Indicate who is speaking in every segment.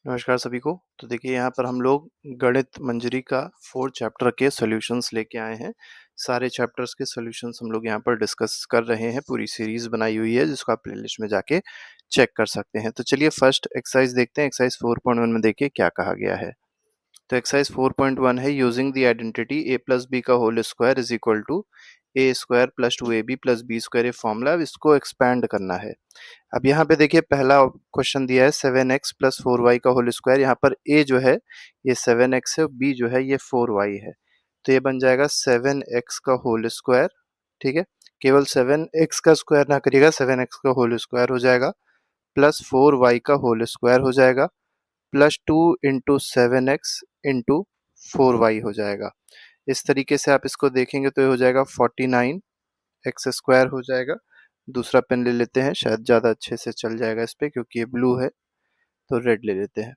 Speaker 1: नमस्कार सभी को। तो देखिए यहाँ पर हम लोग गणित मंजरी का 4 चैप्टर के सॉल्यूशंस लेके आए हैं। सारे चैप्टर्स के सॉल्यूशंस हम लोग यहाँ पर डिस्कस कर रहे हैं। पूरी सीरीज़ बनाई हुई है जिसको आप प्लेलिस्ट में जाके चेक कर सकते हैं। तो चलिए फर्स्ट एक्सरसाइज देखते हैं। एक्सरसाइज 4.1 में देखिए क्या कहा गया है। तो एक्सरसाइज 4.1 है using the identity a plus B का whole square is equal to A square plus 2ab plus B square. ये फॉर्मूला अब इसको एक्सपैंड करना है। अब यहाँ पे देखिए पहला क्वेश्चन दिया है 7x प्लस 4y का होल स्क्वायर। यहाँ पर a जो है ये 7x है, b जो है ये 4y है। तो ये बन जाएगा 7x का होल स्क्वायर। ठीक है, केवल 7x का स्क्वायर ना करिएगा, 7x का होल स्क्वायर हो जाएगा प्लस 4y का होल स्क्वायर हो जाएगा plus 2 into 7x into 4y हो जाएगा। इस तरीके से आप इसको देखेंगे तो ये हो जाएगा 49 एक्स स्क्वायर हो जाएगा। दूसरा पेन ले लेते हैं, शायद ज़्यादा अच्छे से चल जाएगा इस पे, क्योंकि ये ब्लू है तो रेड ले लेते हैं।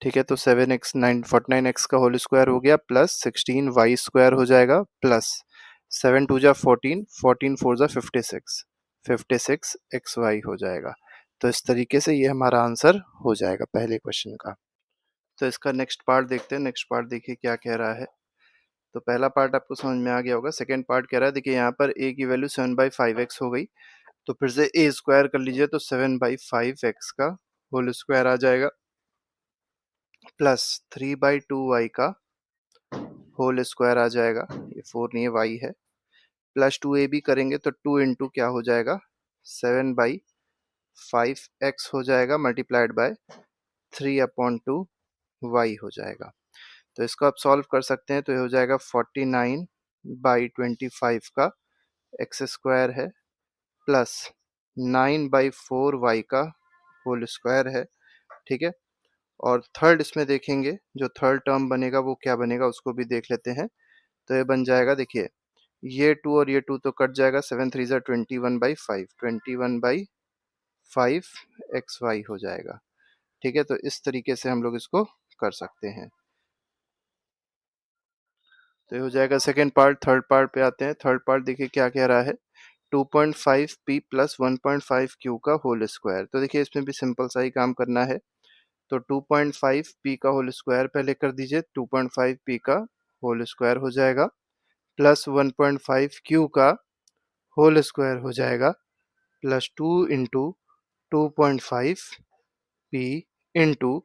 Speaker 1: ठीक है, तो 7x का होल स्क्वायर हो गया प्लस 16y स्क्वायर हो जाएगा प्लस 7 टू जा 14, 14 फोर जा 56, 56 एक्स वाई हो जाएगा। तो इस तरीके से ये हमारा आंसर हो जाएगा पहले क्वेश्चन का। तो इसका नेक्स्ट पार्ट देखते हैं। नेक्स्ट पार्ट देखिए क्या कह रहा है। तो पहला पार्ट आपको समझ में आ गया होगा। सेकंड पार्ट कह रहा है, देखिए यहाँ पर a की वैल्यू 7/5x हो गई, तो फिर से a स्क्वायर कर लीजिए तो 7/5x का होल स्क्वायर आ जाएगा प्लस 3/2y का होल स्क्वायर आ जाएगा। ये 4 नहीं है, y है। प्लस 2ab करेंगे तो 2 इंटू क्या हो जाएगा 7/5x हो जाएगा मल्टीप्लाइड बाय 3/2y हो जाएगा। तो इसको आप सॉल्व कर सकते हैं तो ये हो जाएगा 49/25 का एक्स स्क्वायर है प्लस 9/4y का होल स्क्वायर है। ठीक है, और थर्ड इसमें देखेंगे जो थर्ड टर्म बनेगा वो क्या बनेगा उसको भी देख लेते हैं। तो ये बन जाएगा, देखिए ये 2 और ये 2 तो कट जाएगा, 7 3 21/5, 21/5 एक्स वाई हो जाएगा। ठीक है, तो इस तरीके से हम लोग इसको कर सकते हैं। तो ये हो जाएगा सेकेंड पार्ट। थर्ड पार्ट पे आते हैं। थर्ड पार्ट देखिए क्या कह रहा है, 2.5p प्लस 1.5q का होल स्क्वायर। तो देखिए इसमें भी सिंपल सा ही काम करना है। तो 2.5p का होल स्क्वायर पहले कर दीजिए, 2.5p का होल स्क्वायर हो जाएगा प्लस 1.5q का होल स्क्वायर हो जाएगा plus 2 into 2.5p into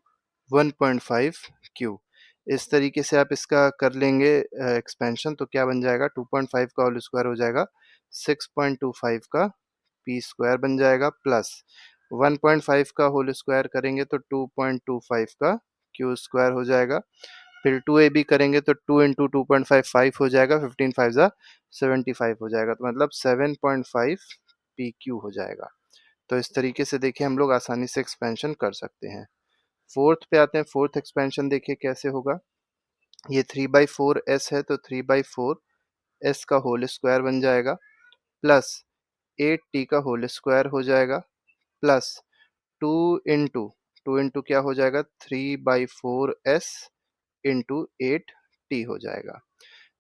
Speaker 1: 1.5q। इस तरीके से आप इसका कर लेंगे एक्सपेंशन, तो क्या बन जाएगा 2.5 का होल स्क्वायर हो जाएगा 6.25 का पी स्क्वायर बन जाएगा प्लस 1.5 का होल स्क्वायर करेंगे तो 2.25 का क्यू स्क्वायर हो जाएगा। फिर 2ab करेंगे तो 2 इंटू 2.55 हो जाएगा, 15 5 जा 75 हो जाएगा, तो मतलब 7.5 पी क्यू हो जाएगा। तो इस तरीके से देखिए हम लोग आसानी से एक्सपेंशन कर सकते हैं। फोर्थ पे आते हैं। फोर्थ एक्सपेंशन देखिए कैसे होगा। ये 3/4s है तो 3/4s का होल स्क्वायर बन जाएगा प्लस 8t का होल स्क्वायर हो जाएगा प्लस 2 इंटू 2 इंटू क्या हो जाएगा 3/4s इंटू 8t हो जाएगा।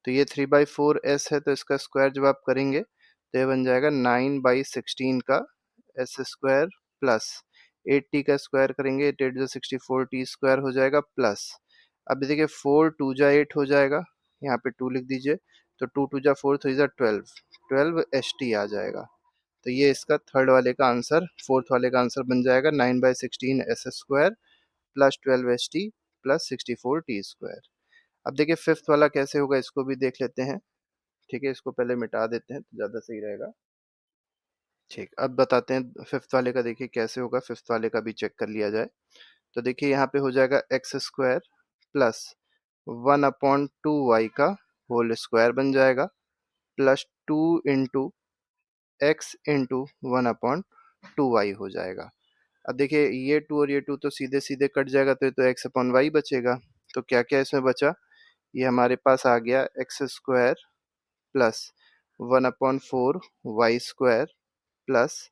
Speaker 1: तो ये 3/4s है तो इसका स्क्वायर जब आप करेंगे तो ये बन जाएगा 9/16 का एस स्क्वायर प्लस 8t का स्क्वायर करेंगे 8 8 64t स्क्वायर हो जाएगा प्लस, अब देखिए 4 2 जा 8 हो जाएगा, यहाँ पे 2 लिख दीजिए, तो 2 2 जा 4 3 जा 12 एच टी आ जाएगा। तो ये इसका थर्ड वाले का आंसर, फोर्थ वाले का आंसर बन जाएगा 9/16 S square plus 12 H T plus 64 T square. अब देखिए फिफ्थ वाला कैसे होगा इसको भी देख लेते हैं। ठीक है, इसको पहले मिटा देते हैं तो ज़्यादा सही रहेगा। ठीक, अब बताते हैं फिफ्थ वाले का, देखिए कैसे होगा। फिफ्थ वाले का भी चेक कर लिया जाए। तो देखिए यहाँ पे हो जाएगा एक्स स्क्वायर प्लस 1/2y का होल स्क्वायर बन जाएगा plus 2 into x into 1/2y हो जाएगा। अब देखिए ये 2 और ये 2 तो सीधे सीधे कट जाएगा, तो ये तो x/y बचेगा। तो क्या क्या इसमें बचा, ये हमारे पास आ गया x square plus 1/4 y square plus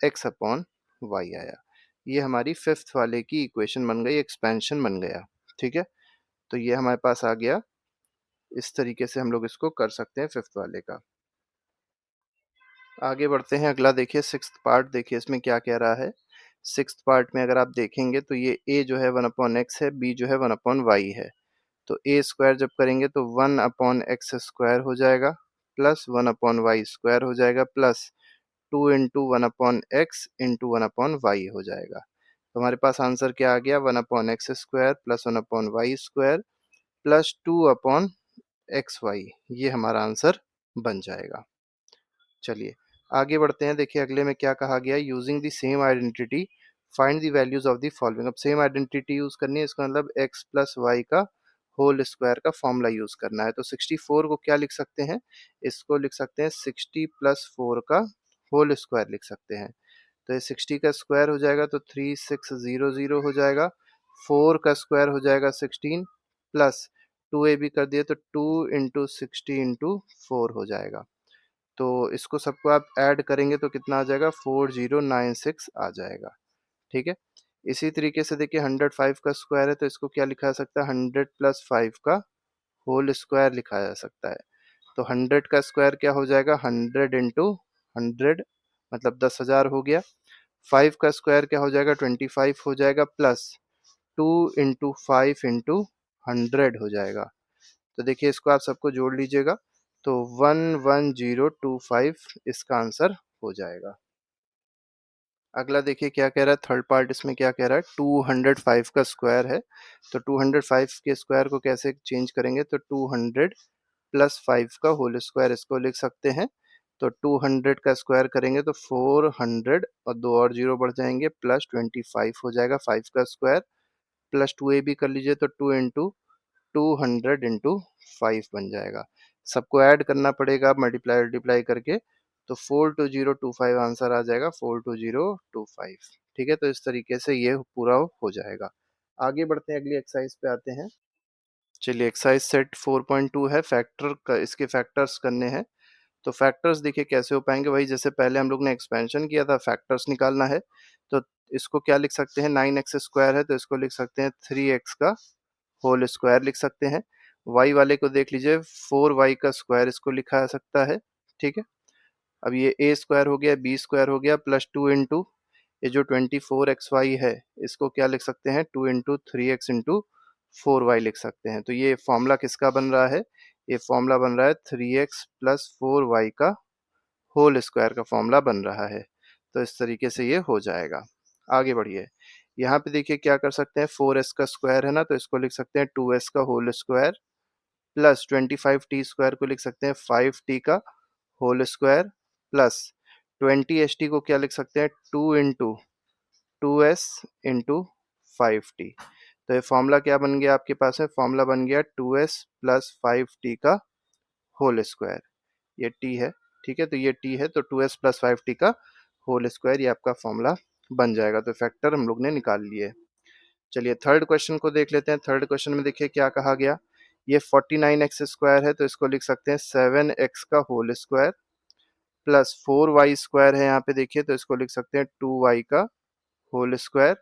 Speaker 1: x/y आया। ये हमारी फिफ्थ वाले की इक्वेशन बन गई, एक्सपेंशन बन गया। ठीक है, तो ये हमारे पास आ गया। इस तरीके से हम लोग इसको कर सकते हैं फिफ्थ वाले का। आगे बढ़ते हैं। अगला देखिए सिक्स्थ पार्ट, देखिए इसमें क्या कह रहा है। सिक्स्थ पार्ट में अगर आप देखेंगे तो ये a जो है 1/x है, b जो है 1/y है। तो a स्क्वायर जब करेंगे तो 1/x स्क्वायर हो जाएगा प्लस 1/y स्क्वायर हो जाएगा plus 2 into 1/x into 1/y हो जाएगा। तो हमारे पास आंसर क्या आ गया, 1/x square plus 1/y square plus 2/xy, ये हमारा आंसर बन जाएगा। चलिए आगे बढ़ते हैं। देखिए अगले में क्या कहा गया, using the same identity find the values of the following. अब सेम आइडेंटिटी यूज करनी है, इसका मतलब x प्लस वाई का होल स्क्वायर का फॉर्मूला यूज करना है। तो 64 को क्या लिख सकते हैं, इसको लिख सकते हैं 60 प्लस 4 का होल स्क्वायर लिख सकते हैं। तो ये 60 का स्क्वायर हो जाएगा तो 3600 हो जाएगा। 4 का स्क्वायर हो जाएगा 16 प्लस 2ab कर दिए तो 2 इंटू 60 इंटू 4 हो जाएगा। तो इसको सबको आप ऐड करेंगे तो कितना आ जाएगा, 4096 आ जाएगा। ठीक है। इसी तरीके से देखिए 105 का स्क्वायर है तो इसको क्या लिखा जा सकता है, 100 प्लस 5 का होल स्क्वायर लिखा जा सकता है। तो 100 का स्क्वायर क्या हो जाएगा, 100 इंटू 100 मतलब 10,000 हो गया। 5 का स्क्वायर क्या हो जाएगा, 25 हो जाएगा प्लस 2 इंटू 5 इंटू 100 हो जाएगा। तो देखिए इसको आप सबको जोड़ लीजिएगा तो 11025 इसका आंसर हो जाएगा। अगला देखिए क्या कह रहा है, थर्ड पार्ट इसमें क्या कह रहा है, 205 का स्क्वायर है। तो 205 के स्क्वायर को कैसे चेंज करेंगे, तो 200 प्लस 5 का होल स्क्वायर इसको लिख सकते हैं। तो 200 का स्क्वायर करेंगे तो 400 और दो और जीरो बढ़ जाएंगे प्लस 25 हो जाएगा 5 का स्क्वायर प्लस 2a भी कर लीजिए तो 2 इंटू 200 इंटू 5 बन जाएगा। सबको ऐड करना पड़ेगा मल्टीप्लाई मल्टीप्लाई करके, तो 42025 आंसर आ जाएगा 42025। ठीक है, तो इस तरीके से ये पूरा हो जाएगा। आगे बढ़ते हैं, अगली एक्सरसाइज पे आते हैं। चलिए एक्सरसाइज सेट 4.2 है, फैक्टर का इसके फैक्टर्स करने हैं। तो फैक्टर्स देखिए कैसे हो पाएंगे, वही जैसे पहले हम लोग ने एक्सपेंशन किया था, फैक्टर्स निकालना है। तो इसको क्या लिख सकते हैं, 9x स्क्वायर है तो इसको लिख सकते हैं 3x का होल स्क्वायर लिख सकते हैं। y वाले को देख लीजिए 4y का स्क्वायर इसको लिखा जा सकता है। ठीक है, अब ये a स्क्वायर हो गया, b स्क्वायर हो गया प्लस 2 इंटू ये जो 24xy है इसको क्या लिख सकते हैं, 2 इंटू 3x इंटू 4y लिख सकते हैं। तो ये फॉर्मूला किसका बन रहा है, ये फॉर्मूला बन रहा है 3x प्लस 4y का होल स्क्वायर का फॉर्मूला बन रहा है। तो इस तरीके से ये हो जाएगा। आगे बढ़िए, यहाँ पे देखिए क्या कर सकते हैं, 4s का स्क्वायर है ना तो इसको लिख सकते हैं 2s का whole square plus 25t square को लिख सकते हैं 5t का होल स्क्वायर प्लस 20ht को क्या लिख सकते हैं, 2 इंटू 2s इंटू 5t। तो ये फॉर्मूला क्या बन गया आपके पास है, फॉर्मूला बन गया 2s प्लस 5t का होल स्क्वायर, ये t है। ठीक है, तो ये t है तो 2s प्लस 5t का होल स्क्वायर ये आपका फॉर्मूला बन जाएगा। तो फैक्टर हम लोग ने निकाल लिए। चलिए थर्ड क्वेश्चन को देख लेते हैं। थर्ड क्वेश्चन में देखिए क्या कहा गया, ये 49x स्क्वायर है तो इसको लिख सकते हैं 7x का whole square plus 4y square है यहाँ पे देखिए तो इसको लिख सकते हैं 2y का होल स्क्वायर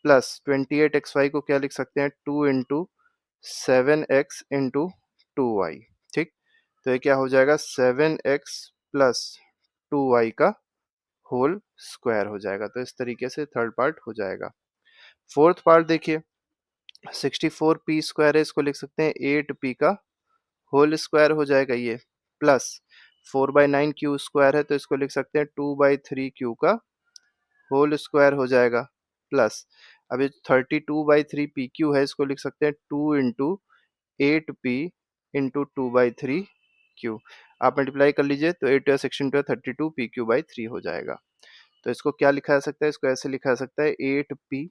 Speaker 1: प्लस 28xy को क्या लिख सकते हैं, 2 इंटू 7x इंटू 2y। ठीक, तो ये क्या हो जाएगा, 7x प्लस 2y का होल स्क्वायर हो जाएगा। तो इस तरीके से थर्ड पार्ट हो जाएगा। फोर्थ पार्ट देखिए 64p स्क्वायर है इसको लिख सकते हैं 8p का होल स्क्वायर हो जाएगा ये प्लस 4/9 क्यू स्क्वायर है तो इसको लिख सकते हैं 2/3 क्यू का होल स्क्वायर हो जाएगा प्लस अभी 32/3 पी क्यू है इसको लिख सकते हैं 2 इंटू 8p इंटू 2/3 क्यू। आप मल्टीप्लाई कर लीजिए तो 8 या 16 to 32 pq/3 हो जाएगा। तो इसको क्या लिखा जा सकता है, इसको ऐसे लिखा जा सकता है 8p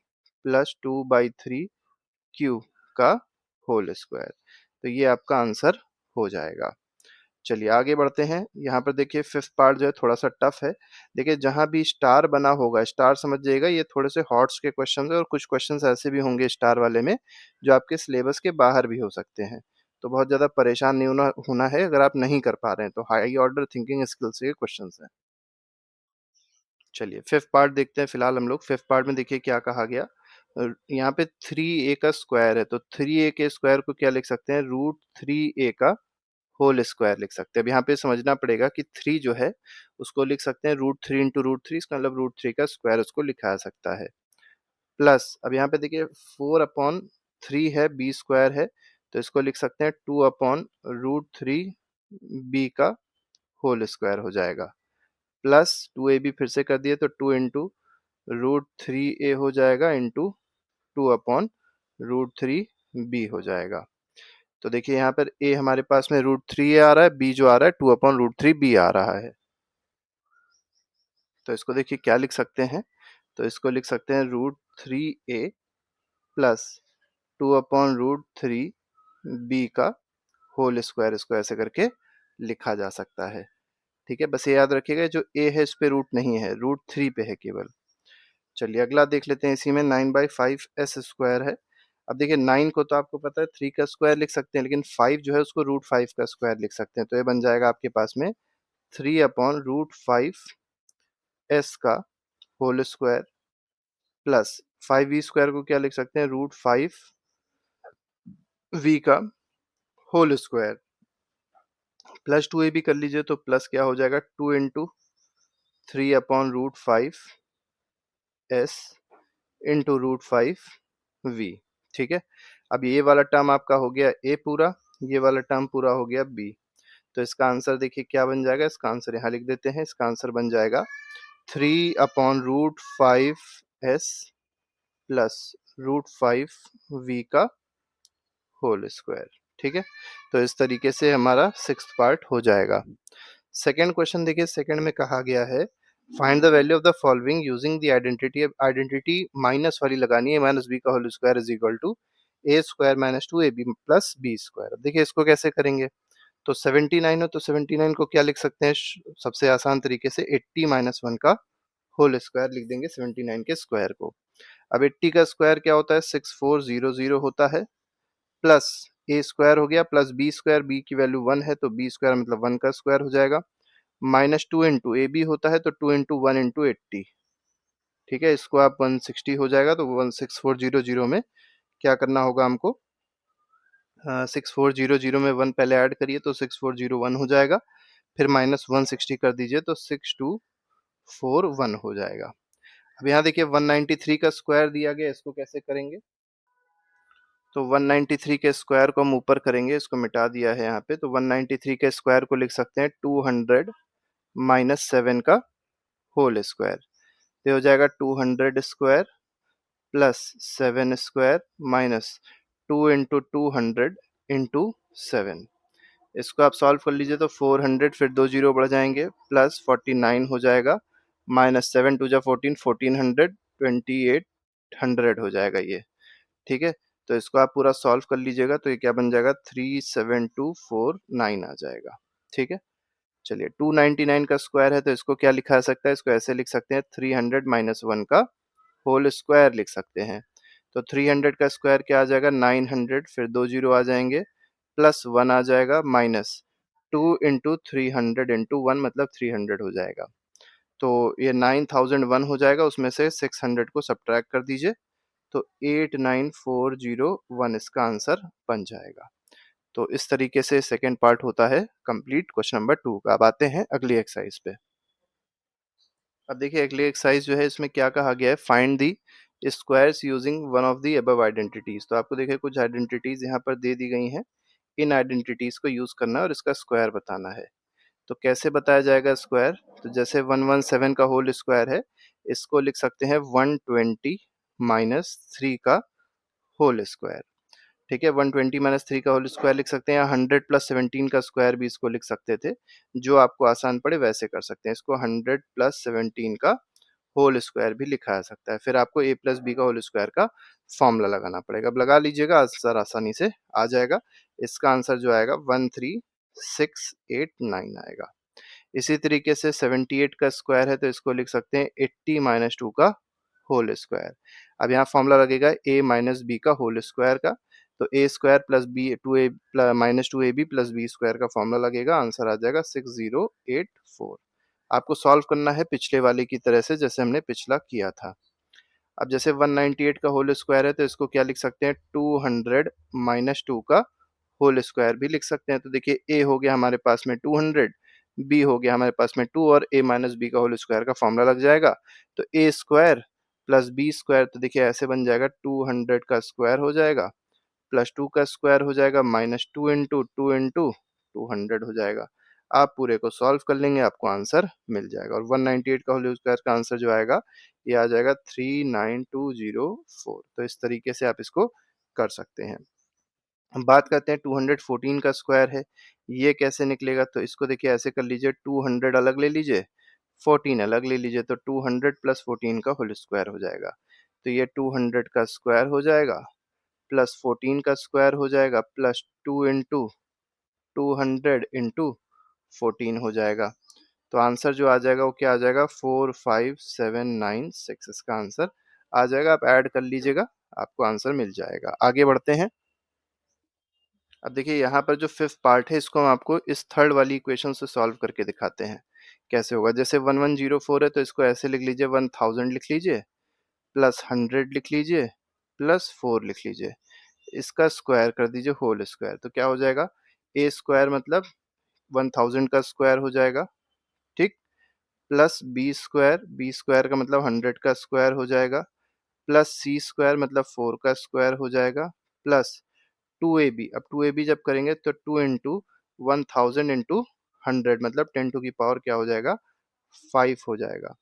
Speaker 1: प्लस 2/3 क्यू का होल स्क्वायर। तो ये आपका आंसर हो जाएगा। चलिए आगे बढ़ते हैं। यहाँ पर देखिए फिफ्थ पार्ट जो है थोड़ा सा टफ है। देखिए जहाँ भी स्टार बना होगा, स्टार समझ जाइएगा, ये थोड़े से हॉट्स के क्वेश्चन है और कुछ क्वेश्चंस ऐसे भी होंगे स्टार वाले में जो आपके सिलेबस के बाहर भी हो सकते हैं। तो बहुत ज़्यादा परेशान नहीं होना है अगर आप नहीं कर पा रहे हैं, तो हाई ऑर्डर थिंकिंग स्किल्स के क्वेश्चन हैं। चलिए फिफ्थ पार्ट देखते हैं फिलहाल हम लोग। फिफ्थ पार्ट में देखिए क्या कहा गया, यहाँ पे 3a का स्क्वायर है तो 3a के स्क्वायर को क्या लिख सकते हैं, √3a का होल स्क्वायर लिख सकते हैं। अब यहाँ पे समझना पड़ेगा कि 3 जो है उसको लिख सकते हैं √3 इंटू √3, इसका मतलब √3 का स्क्वायर उसको लिखा जा सकता है। प्लस अब यहाँ पे देखिए 4/3 है, बी स्क्वायर है, तो इसको लिख सकते हैं 2/√3 बी का होल स्क्वायर हो जाएगा। प्लस 2ab फिर से कर दिए तो 2 इंटू √3a हो जाएगा इंटू 2/√3 बी हो जाएगा। तो देखिए यहाँ पर a हमारे पास में √3a आ रहा है, b जो आ रहा है 2/√3 b आ रहा है। तो इसको देखिए क्या लिख सकते हैं, तो इसको लिख सकते हैं √3a प्लस 2/√3 b का होल स्क्वायर, इसको ऐसे करके लिखा जा सकता है। ठीक है, बस ये याद रखिएगा जो a है इस पे रूट नहीं है, √3 पे है केवल। चलिए अगला देख लेते हैं, इसी में 9/5 एस स्क्वायर है। अब देखिए 9 को तो आपको पता है 3 का स्क्वायर लिख सकते हैं, लेकिन 5 जो है उसको √5 का स्क्वायर लिख सकते हैं। तो ये बन जाएगा आपके पास में 3/√5 एस का whole square plus 5v square को क्या लिख सकते हैं, √5v का होल स्क्वायर प्लस 2ab कर लीजिए, तो प्लस क्या हो जाएगा 2 इंटू 3/√5 एस इंटू √5v। ठीक है, अब ये वाला टर्म आपका हो गया a पूरा, ये वाला टर्म पूरा हो गया b। तो इसका आंसर देखिए क्या बन जाएगा, इसका आंसर यहाँ लिख देते हैं। इसका आंसर बन जाएगा 3/√5 एस प्लस √5v का होल स्क्वायर। ठीक है, तो इस तरीके से हमारा 6th पार्ट हो जाएगा। सेकंड क्वेश्चन देखिए, सेकंड में कहा गया है find the value of the following using the identity. Identity minus वाली लगानी है, माइनस बी का whole square is equal to A square minus 2ab plus B square. अब देखिए इसको कैसे करेंगे, तो 79 हो तो 79 को क्या लिख सकते हैं, सबसे आसान तरीके से 80 माइनस 1 का होल स्क्वायर लिख देंगे 79 के स्क्वायर को। अब 80 का स्क्वायर क्या होता है, 6400 होता है, प्लस ए स्क्वायर हो गया प्लस बी स्क्वायर, बी की वैल्यू 1 है तो बी स्क्वायर मतलब 1 का स्क्वायर हो जाएगा, माइनस 2 इंटू ए बी होता है तो 2 इंटू 1 इंटू 80। ठीक है, इसको आप 160 हो जाएगा, तो 16400 में क्या करना होगा हमको, 6400 में 1 पहले ऐड करिए तो 6401 हो जाएगा, फिर माइनस 160 कर दीजिए तो 6241 हो जाएगा। अब यहाँ देखिए 193 का स्क्वायर दिया गया, इसको कैसे करेंगे, तो 193 के स्क्वायर को हम ऊपर करेंगे, इसको मिटा दिया है यहाँ पे, तो 193 के स्क्वायर को लिख सकते हैं 200 माइनस 7 का होल स्क्वायर। ये हो जाएगा 200 square plus 7 square minus 2 into 200 into 7। इसको आप सॉल्व कर लीजिए तो 400, फिर 2 जीरो बढ़ जाएंगे, प्लस 49 हो जाएगा, माइनस 7 टू जा 14, 1400, 2800 हो जाएगा ये। ठीक है, तो इसको आप पूरा सॉल्व कर लीजिएगा तो ये क्या बन जाएगा 37249 आ जाएगा। ठीक है, चलिए 299 का स्क्वायर है तो इसको क्या लिखा जा सकता है, इसको ऐसे लिख सकते हैं 300 माइनस 1 का होल स्क्वायर लिख सकते हैं। तो 300 का स्क्वायर क्या आ जाएगा 900, फिर 2 जीरो आ जाएंगे, प्लस 1 आ जाएगा, माइनस 2 इंटू 300 इंटू 1 मतलब 300 हो जाएगा। तो ये 9001 हो जाएगा, उसमें से 600 को सब्ट्रैक्ट कर दीजिए तो 89401 इसका आंसर बन जाएगा। तो इस तरीके से सेकेंड पार्ट होता है कंप्लीट क्वेश्चन नंबर 2 का। अब आते हैं अगली एक्सरसाइज पे। अब देखिए अगली एक्सरसाइज जो है इसमें क्या कहा गया है, find the squares using one of the above identities. तो आपको देखिए कुछ आइडेंटिटीज यहाँ पर दे दी गई हैं, इन आइडेंटिटीज को यूज करना है और इसका स्क्वायर बताना है। तो कैसे बताया जाएगा स्क्वायर, तो जैसे 117 का होल स्क्वायर है, इसको लिख सकते हैं 120 माइनस 3 का होल स्क्वायर। ठीक है, 120 माइनस 3 का होल स्क्वायर लिख सकते हैं, 100 प्लस 17 का स्क्वायर भी इसको लिख सकते थे, जो आपको आसान पड़े वैसे कर सकते हैं। इसको 100 प्लस 17 का होल स्क्वायर भी लिखा जा सकता है। फिर आपको a प्लस बी का होल स्क्वायर का फॉर्मूला लगाना पड़ेगा। अब लगा लीजिएगा, आंसर आसानी से आ जाएगा। इसका आंसर जो आएगा 13689 आएगा। इसी तरीके से 78 का स्क्वायर है तो इसको लिख सकते हैं 80 माइनस 2 का होल स्क्वायर। अब यहाँ फॉर्मूला लगेगा a माइनस बी का होल स्क्वायर का, तो A square plus B minus 2ab plus B square का फॉर्मूला लगेगा, आंसर आ जाएगा 6084। आपको सॉल्व करना है पिछले वाले की तरह से, जैसे हमने पिछला किया था। अब जैसे 198 का होल स्क्वायर है तो इसको क्या लिख सकते हैं 200 माइनस 2 का होल स्क्वायर भी लिख सकते हैं। तो देखिए ए हो गया हमारे पास में 200, बी हो गया हमारे पास में 2 और a माइनस बी का होल स्क्वायर का फॉर्मूला लग जाएगा। तो a square plus B square, तो देखिए ऐसे बन जाएगा 200 का स्क्वायर हो जाएगा प्लस 2 का स्क्वायर हो जाएगा माइनस 2 इंटू 2 इंटू 200 हो जाएगा। आप पूरे को सॉल्व कर लेंगे, आपको आंसर मिल जाएगा और 198 का होल स्क्वायर का आंसर जो आएगा ये आ जाएगा 39204। तो इस तरीके से आप इसको कर सकते हैं। हम बात करते हैं 214 का स्क्वायर है, ये कैसे निकलेगा? तो इसको देखिए ऐसे कर लीजिए, 200 अलग ले लीजिए, 14 अलग ले लीजिए, तो 200 प्लस 14 का होल स्क्वायर हो जाएगा। तो ये 200 का स्क्वायर हो जाएगा प्लस 14 का स्क्वायर हो जाएगा प्लस 2 इंटू 200 इंटू 14 हो जाएगा। तो आंसर जो आ जाएगा वो क्या आ जाएगा? 45796 इसका आंसर आ जाएगा। आप ऐड कर लीजिएगा, आपको आंसर मिल जाएगा। आगे बढ़ते हैं। अब देखिए यहाँ पर जो फिफ्थ पार्ट है इसको हम आपको इस थर्ड वाली इक्वेशन से सॉल्व करके दिखाते हैं कैसे होगा। जैसे 1104 है तो इसको ऐसे लिख लीजिए, 1000 लिख लीजिए प्लस 100 लिख लीजिए प्लस 4 लिख लीजिए, इसका स्क्वायर कर दीजिए होल स्क्वायर। तो क्या हो जाएगा? ए स्क्वायर मतलब 1000 का स्क्वायर हो जाएगा, ठीक, प्लस बी स्क्वायर का मतलब 100 का स्क्वायर हो जाएगा, प्लस सी स्क्वायर मतलब 4 का स्क्वायर हो जाएगा, प्लस 2ab। अब 2ab जब करेंगे तो 2 इंटू 1000 इंटू 100 मतलब 10 टू की पावर क्या हो जाएगा? 5 हो जाएगा,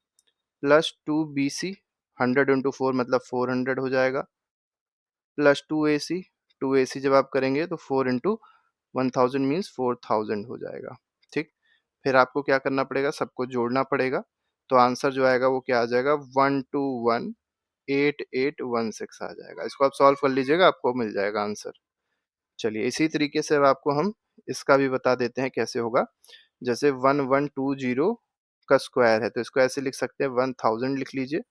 Speaker 1: प्लस 2bc 100 इंटू 4 मतलब 400 हो जाएगा, प्लस 2ac जब आप करेंगे तो 4 इंटू 1000 मीन्स 4000 हो जाएगा, ठीक। फिर आपको क्या करना पड़ेगा? सबको जोड़ना पड़ेगा। तो आंसर जो आएगा वो क्या आ जाएगा? 1218816 आ जाएगा। इसको आप सॉल्व कर लीजिएगा, आपको मिल जाएगा आंसर। चलिए इसी तरीके से अब आपको हम इसका भी बता देते हैं कैसे होगा। जैसे 1120 का स्क्वायर है तो इसको ऐसे लिख सकते हैं, 1000 लिख लीजिए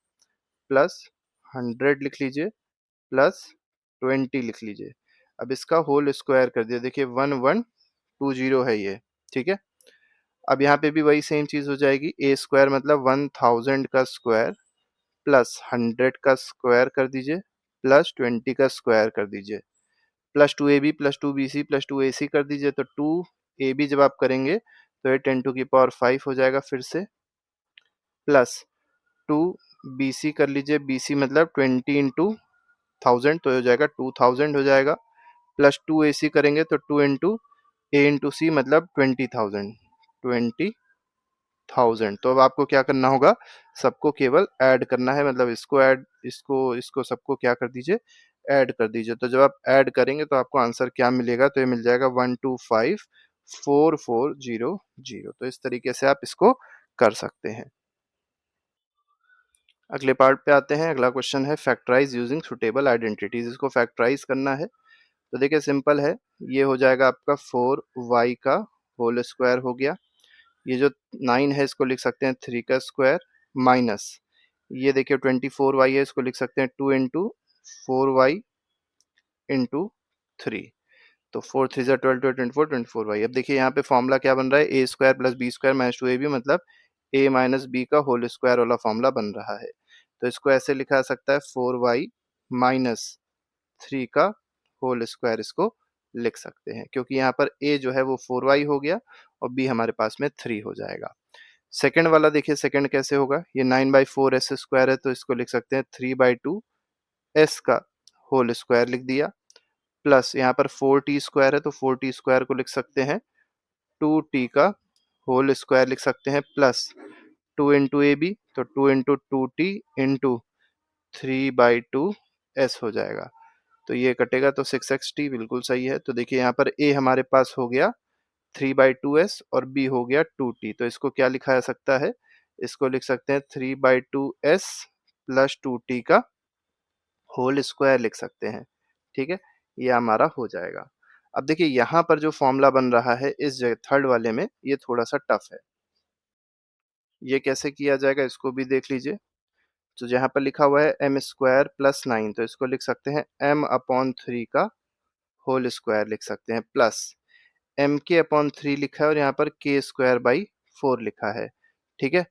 Speaker 1: प्लस 100 लिख लीजिए प्लस 20 लिख लीजिए। अब इसका होल स्क्वायर कर दिया, देखिए 1120 है ये, ठीक है। अब यहाँ पे भी वही सेम चीज हो जाएगी, ए स्क्वायर मतलब 1000 का स्क्वायर प्लस 100 का स्क्वायर कर दीजिए प्लस 20 का स्क्वायर कर दीजिए, plus 2ab plus 2bc plus 2ac कर दीजिए। तो 2ab जब आप करेंगे तो ये 10 टू की पावर 5 हो जाएगा फिर से, प्लस 2bc कर लीजिए, bc मतलब 20 इंटू 1000 तो हो जाएगा 2000 हो जाएगा, प्लस 2ac करेंगे तो 2 इंटू a इंटू सी मतलब 20,000। तो अब आपको क्या करना होगा? सबको केवल ऐड करना है, मतलब इसको ऐड, इसको सबको क्या कर दीजिए? ऐड कर दीजिए। तो जब आप ऐड करेंगे तो आपको आंसर क्या मिलेगा? तो ये मिल जाएगा 1254400। तो इस तरीके से आप इसको कर सकते हैं। अगले पार्ट पे आते हैं। अगला क्वेश्चन है फैक्टराइज यूजिंग सुटेबल आइडेंटिटीज। इसको फैक्टराइज करना है तो देखिए सिंपल है, ये हो जाएगा आपका 4y का होल स्क्वायर हो गया, ये जो 9 है इसको लिख सकते हैं 3 का स्क्वायर, माइनस ये देखिए 24y है, इसको लिख सकते हैं 2 इंटू 4y इंटू 3। तो 4 3 जा 12 12 24 24y। अब देखिए यहाँ पे फॉर्मूला क्या बन रहा है? A square plus B square minus 2ab मतलब a माइनस बी का होल स्क्वायर वाला फॉर्मूला बन रहा है। तो इसको ऐसे लिखा जा सकता है 4y माइनस 3 का होल स्क्वायर, इसको लिख सकते हैं क्योंकि यहाँ पर a जो है वो 4y हो गया और b हमारे पास में 3 हो जाएगा। सेकंड वाला देखिए, सेकंड कैसे होगा? ये 9/4 एस स्क्वायर है तो इसको लिख सकते हैं 3/2 एस का होल स्क्वायर लिख दिया, प्लस यहाँ पर 4t स्क्वायर है तो 4t स्क्वायर को लिख सकते हैं 2t का होल स्क्वायर लिख सकते हैं, प्लस 2 इंटू ए बी तो 2 इंटू 2t इंटू 3/2 एस हो जाएगा। तो ये कटेगा तो 6xt बिल्कुल सही है। तो देखिए यहाँ पर a हमारे पास हो गया 3/2s और b हो गया 2t। तो इसको क्या लिखा जा सकता है? इसको लिख सकते हैं 3/2s प्लस 2t का होल स्क्वायर लिख सकते हैं, ठीक है। ये हमारा हो जाएगा। अब देखिए यहाँ पर जो फॉर्मूला बन रहा है इस जगह थर्ड वाले में, ये थोड़ा सा टफ है। ये कैसे किया जाएगा इसको भी देख लीजिए। तो जहाँ पर लिखा हुआ है एम स्क्वायर प्लस 9 तो इसको लिख सकते हैं m अपॉन 3 का होल स्क्वायर लिख सकते हैं, प्लस एम के अपॉन 3 लिखा है और यहाँ पर के स्क्वायर बाई 4 लिखा है, ठीक है।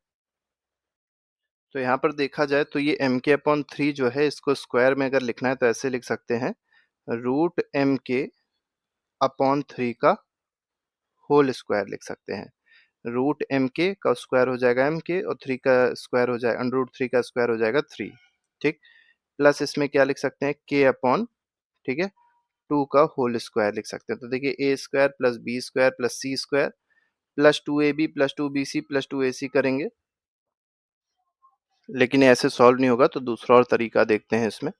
Speaker 1: तो यहाँ पर देखा जाए तो ये एम के अपॉन 3 जो है इसको स्क्वायर में अगर लिखना है तो ऐसे लिख सकते हैं, रूट एम के अपॉन 3 का होल स्क्वायर लिख सकते हैं। रूट एम के का स्क्वायर हो जाएगा एम के, और 3 का स्क्वायर हो जाएगा अंडर रूट 3 का स्क्वायर हो जाएगा 3। ठीक, प्लस इसमें क्या लिख सकते हैं, के अपॉन, ठीक है, 2 का होल स्क्वायर लिख सकते हैं। तो देखिए A square plus B square plus C square plus 2ab plus 2bc plus 2ac करेंगे, लेकिन ये ऐसे सॉल्व नहीं होगा, तो दूसरा और तरीका देखते हैं इसमें।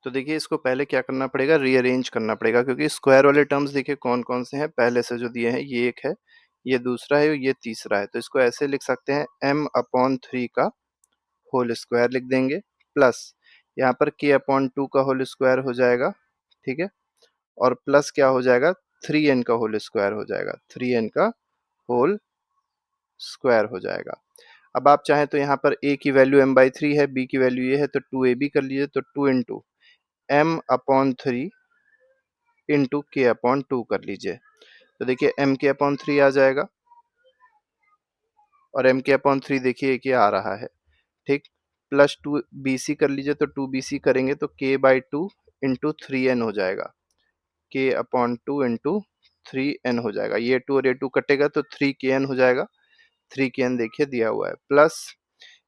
Speaker 1: तो देखिए इसको पहले क्या करना पड़ेगा, रीअरेंज करना पड़ेगा, क्योंकि स्क्वायर वाले टर्म्स देखिए कौन कौन से हैं, पहले से जो दिए हैं, ये एक है, ये दूसरा है, ये तीसरा है। तो इसको ऐसे लिख सकते हैं, m अपॉन 3 का होल स्क्वायर लिख देंगे, प्लस यहाँ पर k अपॉन 2 का होल स्क्वायर हो जाएगा, ठीक है, और प्लस क्या हो जाएगा, 3n का होल स्क्वायर हो जाएगा, 3n का होल स्क्वायर हो जाएगा। अब आप चाहें तो यहाँ पर a की वैल्यू m/3 है, b की वैल्यू ये है, तो 2ab कर लीजिए, तो 2 इंटू m अपॉन 3 इंटू के अपॉन 2 कर लीजिए। तो देखिए m के अपॉन 3 आ जाएगा, और m के अपॉन 3 देखिए एक ये आ रहा है, ठीक, प्लस 2bc कर लीजिए, तो 2bc करेंगे तो k/2 इंटू 3n हो जाएगा, k अपॉन 2 इंटू 3n हो जाएगा। ये 2 और ये 2 कटेगा तो 3kn हो जाएगा, 3kn देखिए दिया हुआ है, प्लस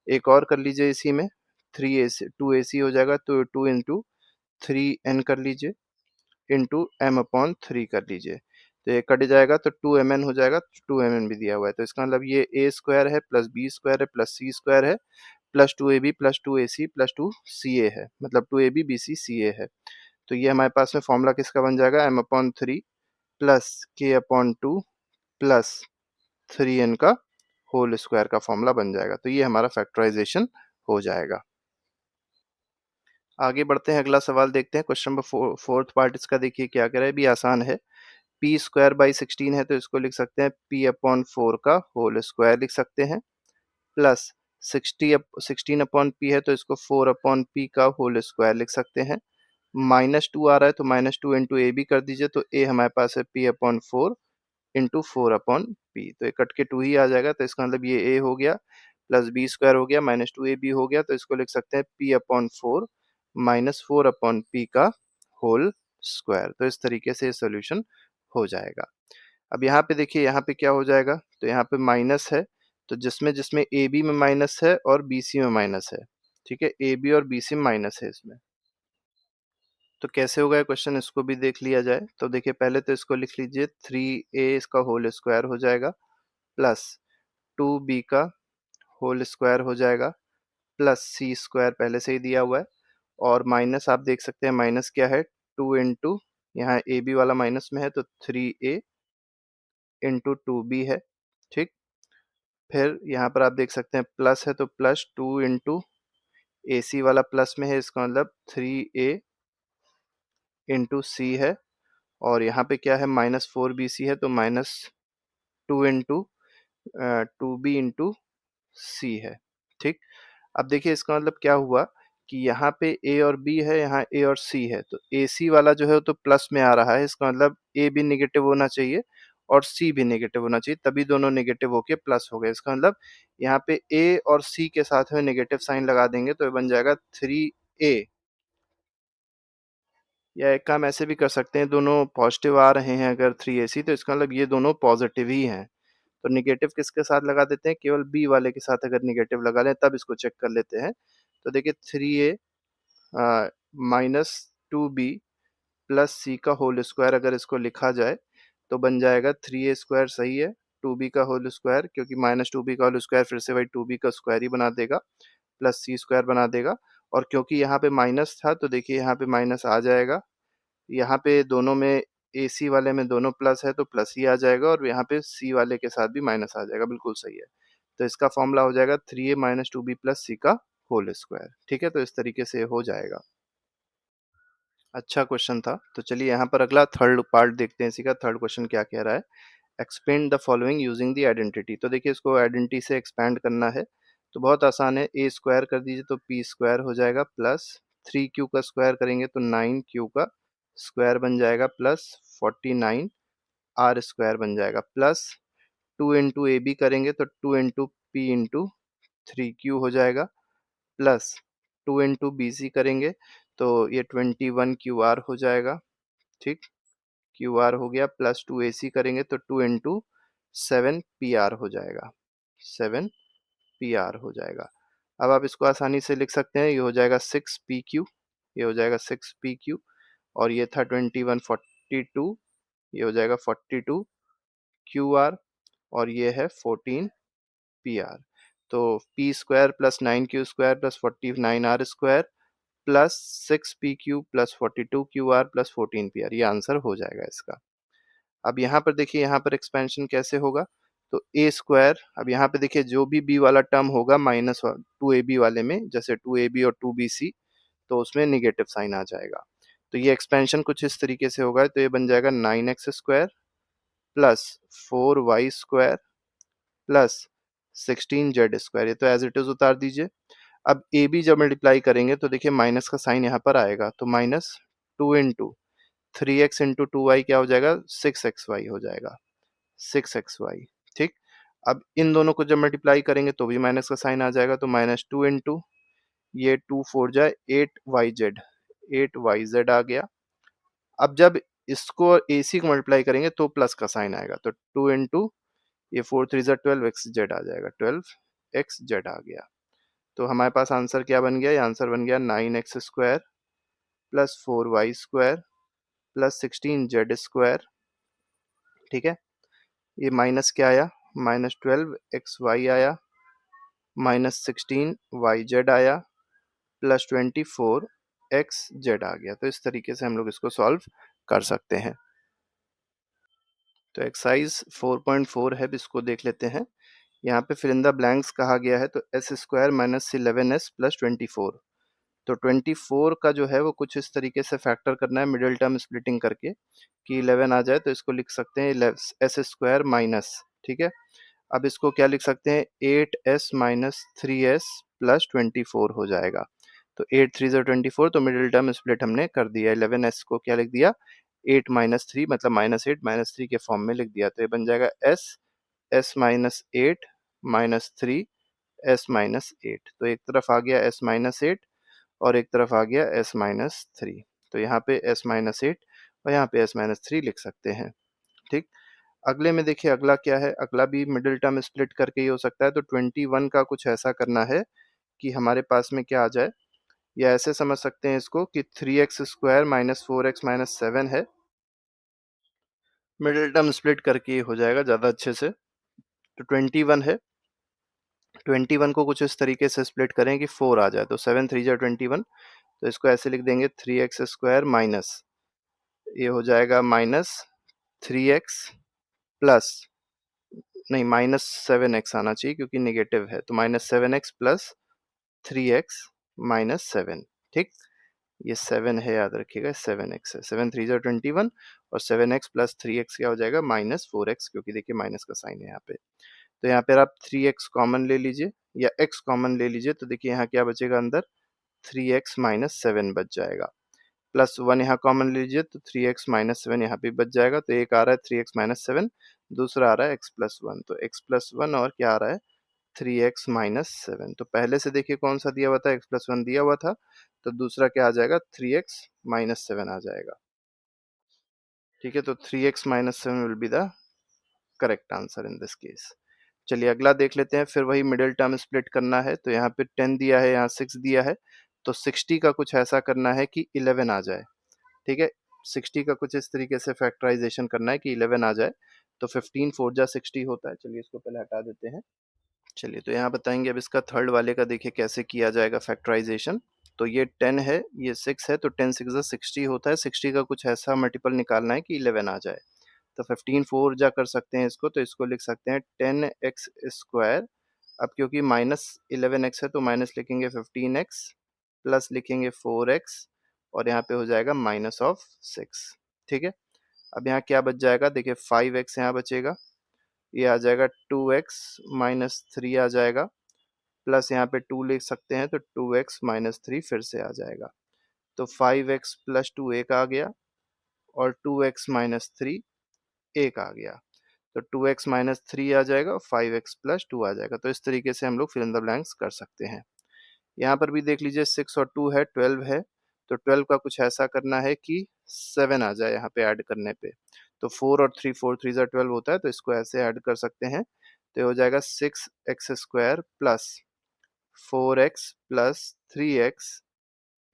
Speaker 1: एक और कर लीजिए इसी में, 2ac हो जाएगा, तो 2 इंटू 3n कर लीजिए, इंटू m अपॉन 3 कर लीजिए, तो ये कट जाएगा तो 2mn हो जाएगा, 2mn भी दिया हुआ है, तो इसका मतलब ये a स्क्वायर है प्लस b स्क्वायर है प्लस c स्क्वायर है plus 2ab plus 2ac plus 2ca है, मतलब 2ab bc ca है। तो ये हमारे पास में फॉर्मूला किसका बन जाएगा, m upon 3 plus k upon 2 plus 3n का होल स्क्वायर का फॉर्मूला बन जाएगा। तो ये हमारा फैक्टराइजेशन हो जाएगा। आगे बढ़ते हैं, अगला सवाल देखते हैं, क्वेश्चन नंबर फोर्थ पार्ट इसका देखिए क्या कह रहा है, भी आसान है। पी स्क्वायर बाई 16 है, तो इसको लिख सकते हैं पी अपॉन 4 का होल स्क्वायर लिख सकते हैं, प्लस 16 अपॉन पी है, तो इसको 4 अपॉन पी का होल स्क्वायर लिख सकते हैं, -2 आ रहा है, तो -2 इंटू ए बी कर दीजिए, तो ए हमारे पास है P upon 4 into 4 upon P, तो ये कट के 2 ही आ जाएगा, तो इसका मतलब ये ए हो गया, प्लस बी स्क्वायर हो गया, -2ab हो गया, तो इसको लिख सकते हैं P upon 4 minus 4 upon P का होल स्क्वायर। तो इस तरीके से सॉल्यूशन हो जाएगा। अब यहाँ पे देखिए, यहाँ पे क्या हो जाएगा, तो यहाँ पे माइनस है, तो जिसमें जिसमें ए बी में माइनस है और बी सी में माइनस है, ठीक है, ए बी और बी सी में माइनस है इसमें, तो कैसे होगा क्वेश्चन, इसको भी देख लिया जाए। तो देखिए पहले तो इसको लिख लीजिए, 3a इसका होल स्क्वायर हो जाएगा, प्लस 2b का होल स्क्वायर हो जाएगा, प्लस सी स्क्वायर पहले से ही दिया हुआ है, और माइनस आप देख सकते हैं, माइनस क्या है, 2 इंटू, यहाँ ए बी वाला माइनस में है, तो 3a इंटू 2b है, ठीक, फिर यहाँ पर आप देख सकते हैं प्लस है, तो प्लस 2 इंटू ए सी वाला प्लस में है, इसका मतलब 3a इंटू सी है, और यहाँ पे क्या है, -4bc है, तो -2 इंटू 2b इंटू सी है, ठीक। अब देखिए इसका मतलब क्या हुआ, कि यहाँ पे ए और बी है, यहाँ ए और सी है, तो ए सी वाला जो है तो प्लस में आ रहा है, इसका मतलब ए भी नेगेटिव होना चाहिए और सी भी नेगेटिव होना चाहिए, तभी दोनों नेगेटिव होके प्लस हो गए। इसका मतलब यहाँ पे ए और सी के साथ में नेगेटिव साइन लगा देंगे, तो ये बन जाएगा 3a, या एक काम ऐसे भी कर सकते हैं, दोनों पॉजिटिव आ रहे हैं अगर 3ac, तो इसका मतलब ये दोनों पॉजिटिव ही हैं। तो नेगेटिव किसके साथ लगा देते हैं, केवल बी वाले के साथ अगर नेगेटिव लगा लें तब इसको चेक कर लेते हैं। तो देखिए 3a माइनस 2b प्लस सी का होल स्क्वायर अगर इसको लिखा जाए, तो बन जाएगा 3a स्क्वायर सही है, 2b का होल स्क्वायर, क्योंकि -2b का होल स्क्वायर फिर से वही 2b का स्क्वायर ही बना देगा, प्लस सी स्क्वायर बना देगा, और क्योंकि यहाँ पे माइनस था, तो देखिए यहाँ पे माइनस आ जाएगा, यहाँ पे दोनों में, एसी वाले में दोनों प्लस है, तो प्लस ही आ जाएगा, और यहाँ पे सी वाले के साथ भी माइनस आ जाएगा, बिल्कुल सही है। तो इसका फॉर्मूला हो जाएगा 3a माइनस 2b प्लस सी का होल स्क्वायर, ठीक है, तो इस तरीके से हो जाएगा। अच्छा क्वेश्चन था, तो चलिए यहाँ पर अगला थर्ड पार्ट देखते हैं, इसी का थर्ड क्वेश्चन क्या कह रहा है, expand the following using the identity. तो देखिए इसको आइडेंटिटी से एक्सपैंड करना है, तो बहुत आसान है, ए स्क्वायर कर दीजिए तो पी स्क्वायर हो जाएगा, प्लस 3q का स्क्वायर करेंगे तो 9q का स्क्वायर बन जाएगा, प्लस 49 आर स्क्वायर बन जाएगा, प्लस 2 इंटू ए बी करेंगे तो 2 इंटू पी इंटू 3q हो जाएगा, प्लस 2 इंटू बी सी करेंगे तो ये 21 क्यू आर हो जाएगा, ठीक, क्यू आर हो गया, प्लस 2 AC करेंगे तो 2 इंटू 7 PR हो जाएगा, 7 PR हो जाएगा। अब आप इसको आसानी से लिख सकते हैं, ये हो जाएगा 6 PQ, ये हो जाएगा 6 PQ, और ये था 2142, ये हो जाएगा 42 QR, और ये है 14 PR। तो P² plus 9Q² plus 49R² plus 6 PQ plus 42 QR plus 14 PR, ये आंसर हो जाएगा इसका। अब यहाँ पर देखिए, यहाँ पर एक्सपेंशन कैसे होगा, तो A², अब यहाँ पे देखिए जो भी B वाला टर्म होगा माइनस 2AB वाले में, जैसे 2AB और 2BC, तो उसमें निगेटिव साइन आ जाएगा। तो ये एक्सपेंशन कुछ इस तरीके से होगा, तो ये बन जाएगा 9x² plus 4y² plus 16z², ये तो एज इट इज उतार दीजिए। अब ए बी जब मल्टीप्लाई करेंगे तो देखिए माइनस का साइन यहाँ पर आएगा, तो minus 2 into 3x into 2y क्या हो जाएगा, 6xy हो जाएगा, 6xy। ठीक, अब इन दोनों को जब मल्टीप्लाई करेंगे तो भी माइनस का साइन आ जाएगा, तो माइनस 2 इंटू ये 2 4 जाए 8yz, 8yz आ गया। अब जब इसको ए सी को मल्टीप्लाई करेंगे तो प्लस का साइन आएगा, तो 2 इंटू ये 4 3 जा 12xz आ जाएगा, 12xz आ गया। तो हमारे पास आंसर क्या बन गया, ये आंसर बन गया 9x² plus 4y² plus 16z²। ठीक है, ये माइनस क्या आया, माइनस 12xy आया, माइनस 16yz आया, प्लस 24xz आ गया। तो इस तरीके से हम लोग इसको सॉल्व कर सकते हैं। तो एक्सरसाइज 4.4 है, इसको देख लेते हैं। यहाँ पे फिल इन द ब्लैंक्स कहा गया है, तो s² माइनस 11s प्लस 24। तो 24 का जो है वो कुछ इस तरीके से फैक्टर करना है, मिडिल टर्म स्प्लिटिंग करके, कि 11 आ जाए तो इसको लिख सकते हैं s² माइनस, ठीक है। अब इसको क्या लिख सकते हैं, 8s माइनस 3s प्लस 24 हो जाएगा। तो 8 3 जो 24, तो मिडिल टर्म स्प्लिट हमने कर दिया, 11s को क्या लिख दिया, 8 माइनस 3 मतलब माइनस 8 माइनस 3 के फॉर्म में लिख दिया। तो ये बन जाएगा s minus 8 minus 3 s minus 8। तो एक तरफ आ गया s माइनस 8 और एक तरफ आ गया s माइनस 3। तो यहाँ पे s माइनस 8 और यहाँ पे s माइनस 3 लिख सकते हैं। ठीक, अगले में देखिए अगला क्या है, अगला भी मिडिल टर्म स्प्लिट करके ही हो सकता है। तो 21 का कुछ ऐसा करना है कि हमारे पास में क्या आ जाए, या ऐसे समझ सकते हैं इसको कि 3x² माइनस 4x माइनस 7 है, मिडिल टर्म स्प्लिट करके ही हो जाएगा ज़्यादा अच्छे से। तो 21 है, 21 को कुछ इस तरीके से स्प्लिट करें कि 4 आ जाए, तो 7 3 जा 21, तो इसको ऐसे लिख देंगे 3x² माइनस, ये हो जाएगा माइनस 3x प्लस, नहीं माइनस 7x आना चाहिए क्योंकि नेगेटिव है, तो minus 7x plus 3x minus 7। ठीक, ये 7 है, याद रखिएगा 7x है, 7 3 जा 21 और 7x प्लस 3x क्या हो जाएगा, माइनस 4x, क्योंकि देखिए माइनस का साइन है यहाँ पे। तो यहाँ पर आप 3x कॉमन ले लीजिए या x कॉमन ले लीजिए, तो देखिए यहाँ क्या बचेगा अंदर, 3x माइनस 7 बच जाएगा, प्लस 1 यहाँ कॉमन लीजिए तो 3x माइनस 7 यहाँ पे बच जाएगा। तो एक आ रहा है 3x माइनस 7, दूसरा आ रहा है x प्लस 1, तो x प्लस 1 और क्या आ रहा है 3x माइनस 7। तो पहले से देखिए कौन सा दिया हुआ था, x प्लस 1 दिया हुआ था, तो दूसरा क्या आ जाएगा 3x माइनस 7 आ जाएगा। ठीक है, तो 3x minus 7 will be the correct answer in this case. चलिए अगला देख लेते हैं, फिर वही मिडिल टर्म स्प्लिट करना है। तो यहाँ पे 10 दिया है, यहाँ 6 दिया है, तो 60 का कुछ ऐसा करना है कि 11 आ जाए। ठीक है, 60 का कुछ इस तरीके से फैक्टराइजेशन करना है कि 11 आ जाए, तो 15 4 जा 60 होता है। चलिए इसको पहले हटा देते हैं। चलिए तो यहाँ बताएंगे अब इसका थर्ड वाले का, देखिए कैसे किया जाएगा फैक्टराइजेशन। तो ये 10 है, ये 6 है, तो 10 6 जा 60 होता है। 60 का कुछ ऐसा मल्टीपल निकालना है कि 11 आ जाए, तो 15 4 जा कर सकते हैं इसको, तो इसको लिख सकते हैं 10x²। अब क्योंकि माइनस 11x है तो माइनस लिखेंगे 15x, प्लस लिखेंगे 4x, और यहाँ पे हो जाएगा माइनस ऑफ 6। ठीक है, अब यहाँ क्या बच जाएगा, देखिए 5x यहाँ बचेगा, ये आ जाएगा 2x माइनस 3 आ जाएगा, प्लस यहाँ पे 2 लिख सकते हैं, तो 2x माइनस 3 फिर से आ जाएगा। तो 5x प्लस 2 एक आ गया, और 2x माइनस 3 एक आ गया, तो 2x माइनस 3 आ जाएगा और 5x प्लस 2 आ जाएगा। तो इस तरीके से हम लोग फिल इन द ब्लैंक्स कर सकते हैं। यहाँ पर भी देख लीजिए 6 और 2 है, 12 है, तो 12 का कुछ ऐसा करना है कि 7 आ जाए यहाँ पे ऐड करने पे। तो 4 और 3, 4 3 ज़ा 12 होता है, तो इसको ऐसे ऐड कर सकते हैं। तो ये हो जाएगा 6x² plus 4x plus 3x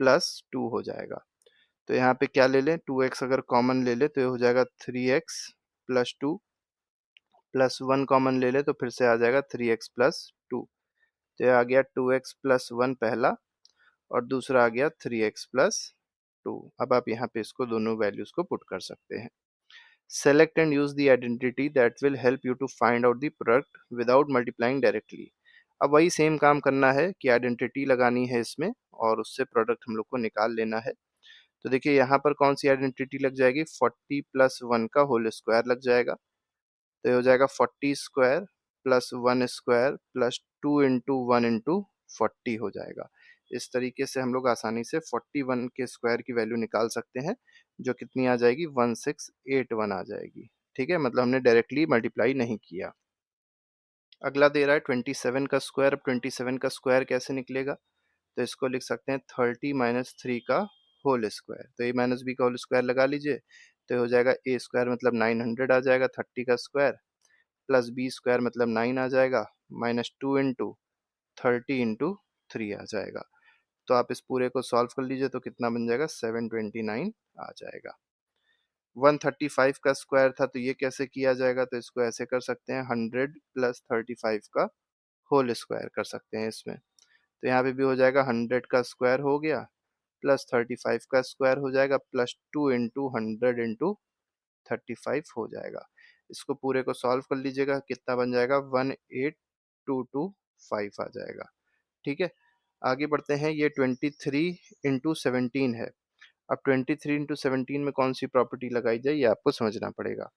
Speaker 1: plus 2 हो जाएगा। तो यहाँ पे क्या ले लें, 2x अगर कॉमन ले लें तो ये हो जाएगा 3x प्लस 2 प्लस 1 कॉमन ले लें तो फिर से आ जाएगा 3x प्लस 2। तो ये आ गया 2x प्लस 1 पहला और दूसरा आ गया 3x प्लस 2। अब आप यहाँ पे इसको दोनों वैल्यूज को पुट कर सकते हैं। Select and use the identity that will help you to find out the product without multiplying directly. अब वही सेम काम करना है कि आइडेंटिटी लगानी है इसमें और उससे प्रोडक्ट हम लोग को निकाल लेना है। तो देखिए यहाँ पर कौन सी आइडेंटिटी लग जाएगी, 40 प्लस 1 का होल स्क्वायर लग जाएगा। तो ये हो जाएगा 40 square plus 1 square plus 2 into 1 into 40 हो जाएगा। इस तरीके से हम लोग आसानी से 41 के स्क्वायर की वैल्यू निकाल सकते हैं, जो कितनी आ जाएगी, 1681 आ जाएगी। ठीक है, मतलब हमने डायरेक्टली मल्टीप्लाई नहीं किया। अगला दे रहा है 27 का स्क्वायर। अब 27 का स्क्वायर कैसे निकलेगा, तो इसको लिख सकते हैं 30 माइनस 3 का होल स्क्वायर। तो ए माइनस बी का होल स्क्वायर लगा लीजिए, तो हो जाएगा ए स्क्वायर मतलब 900 आ जाएगा 30 का स्क्वायर, प्लस बी स्क्वायर मतलब 9 आ जाएगा, माइनस 2 इंटू 30 इंटू 3 आ जाएगा। तो आप इस पूरे को सॉल्व कर लीजिए तो कितना बन जाएगा, 729 आ जाएगा। 135 का स्क्वायर था, तो ये कैसे किया जाएगा, तो इसको ऐसे कर सकते हैं 100 प्लस 35 का होल स्क्वायर कर सकते हैं इसमें। तो यहाँ पे भी हो जाएगा 100 का स्क्वायर हो गया प्लस 35 का स्क्वायर हो जाएगा प्लस 2 इंटू 100 इंटू 35 हो जाएगा। इसको पूरे को सॉल्व कर लीजिएगा, कितना बन जाएगा, 18225 आ जाएगा। ठीक है, आगे बढ़ते हैं। ये 23 इंटू 17 है। अब 23 इंटू 17 में कौन सी प्रॉपर्टी लगाई जाए, ये आपको समझना पड़ेगा।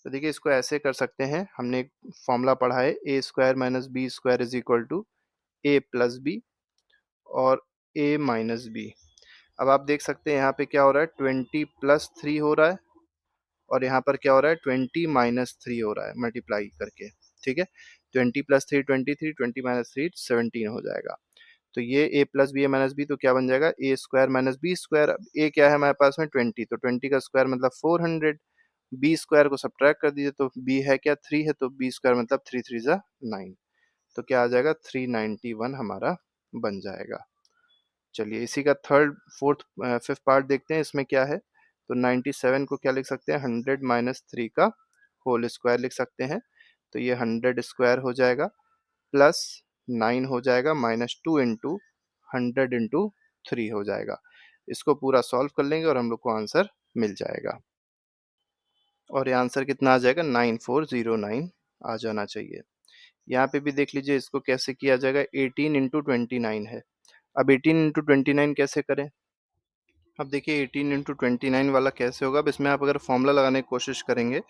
Speaker 1: तो देखिए इसको ऐसे कर सकते हैं, हमने एक फॉर्मूला पढ़ा है, A square minus B square is equal to A plus B और ए माइनस बी। अब आप देख सकते हैं यहाँ पे क्या हो रहा है, 20 प्लस 3 हो रहा है और यहाँ पर क्या हो रहा है, 20 माइनस 3 हो रहा है मल्टीप्लाई करके। ठीक है, 20 प्लस 3 23, 20 माइनस 3 17 हो जाएगा। तो ये a plus b a minus b, तो क्या बन जाएगा, ए स्क्वायर माइनस बी स्क्वायर। अब ए क्या है हमारे पास में 20, तो 20 का स्क्वायर मतलब 400। बी स्क्वायर को सब्ट्रैक्ट कर दीजिए, तो बी है क्या, 3 है, तो बी स्क्वायर मतलब 3 3 जा 9। तो क्या आ जाएगा, 391 हमारा बन जाएगा। चलिए इसी का थर्ड फोर्थ फिफ्थ पार्ट देखते हैं, इसमें क्या है। तो 97 को क्या लिख सकते हैं, 100 माइनस 3 का होल स्क्वायर लिख सकते हैं। तो ये 100 स्क्वायर हो जाएगा प्लस 9 हो जाएगा माइनस 2 इंटू 100 इंटू 3 हो जाएगा। इसको पूरा सॉल्व कर लेंगे और हम लोग को आंसर मिल जाएगा। और ये आंसर कितना आ जाएगा, 9409 आ जाना चाहिए। यहाँ पे भी देख लीजिए इसको कैसे किया जाएगा, 18 इंटू 29 है। अब 18 इंटू 29 कैसे करें। अब देखिए 18 इंटू 29 वाला कैसे होगा। अब इसमें आप अगर फॉर्मूला लगाने की कोशिश करेंगे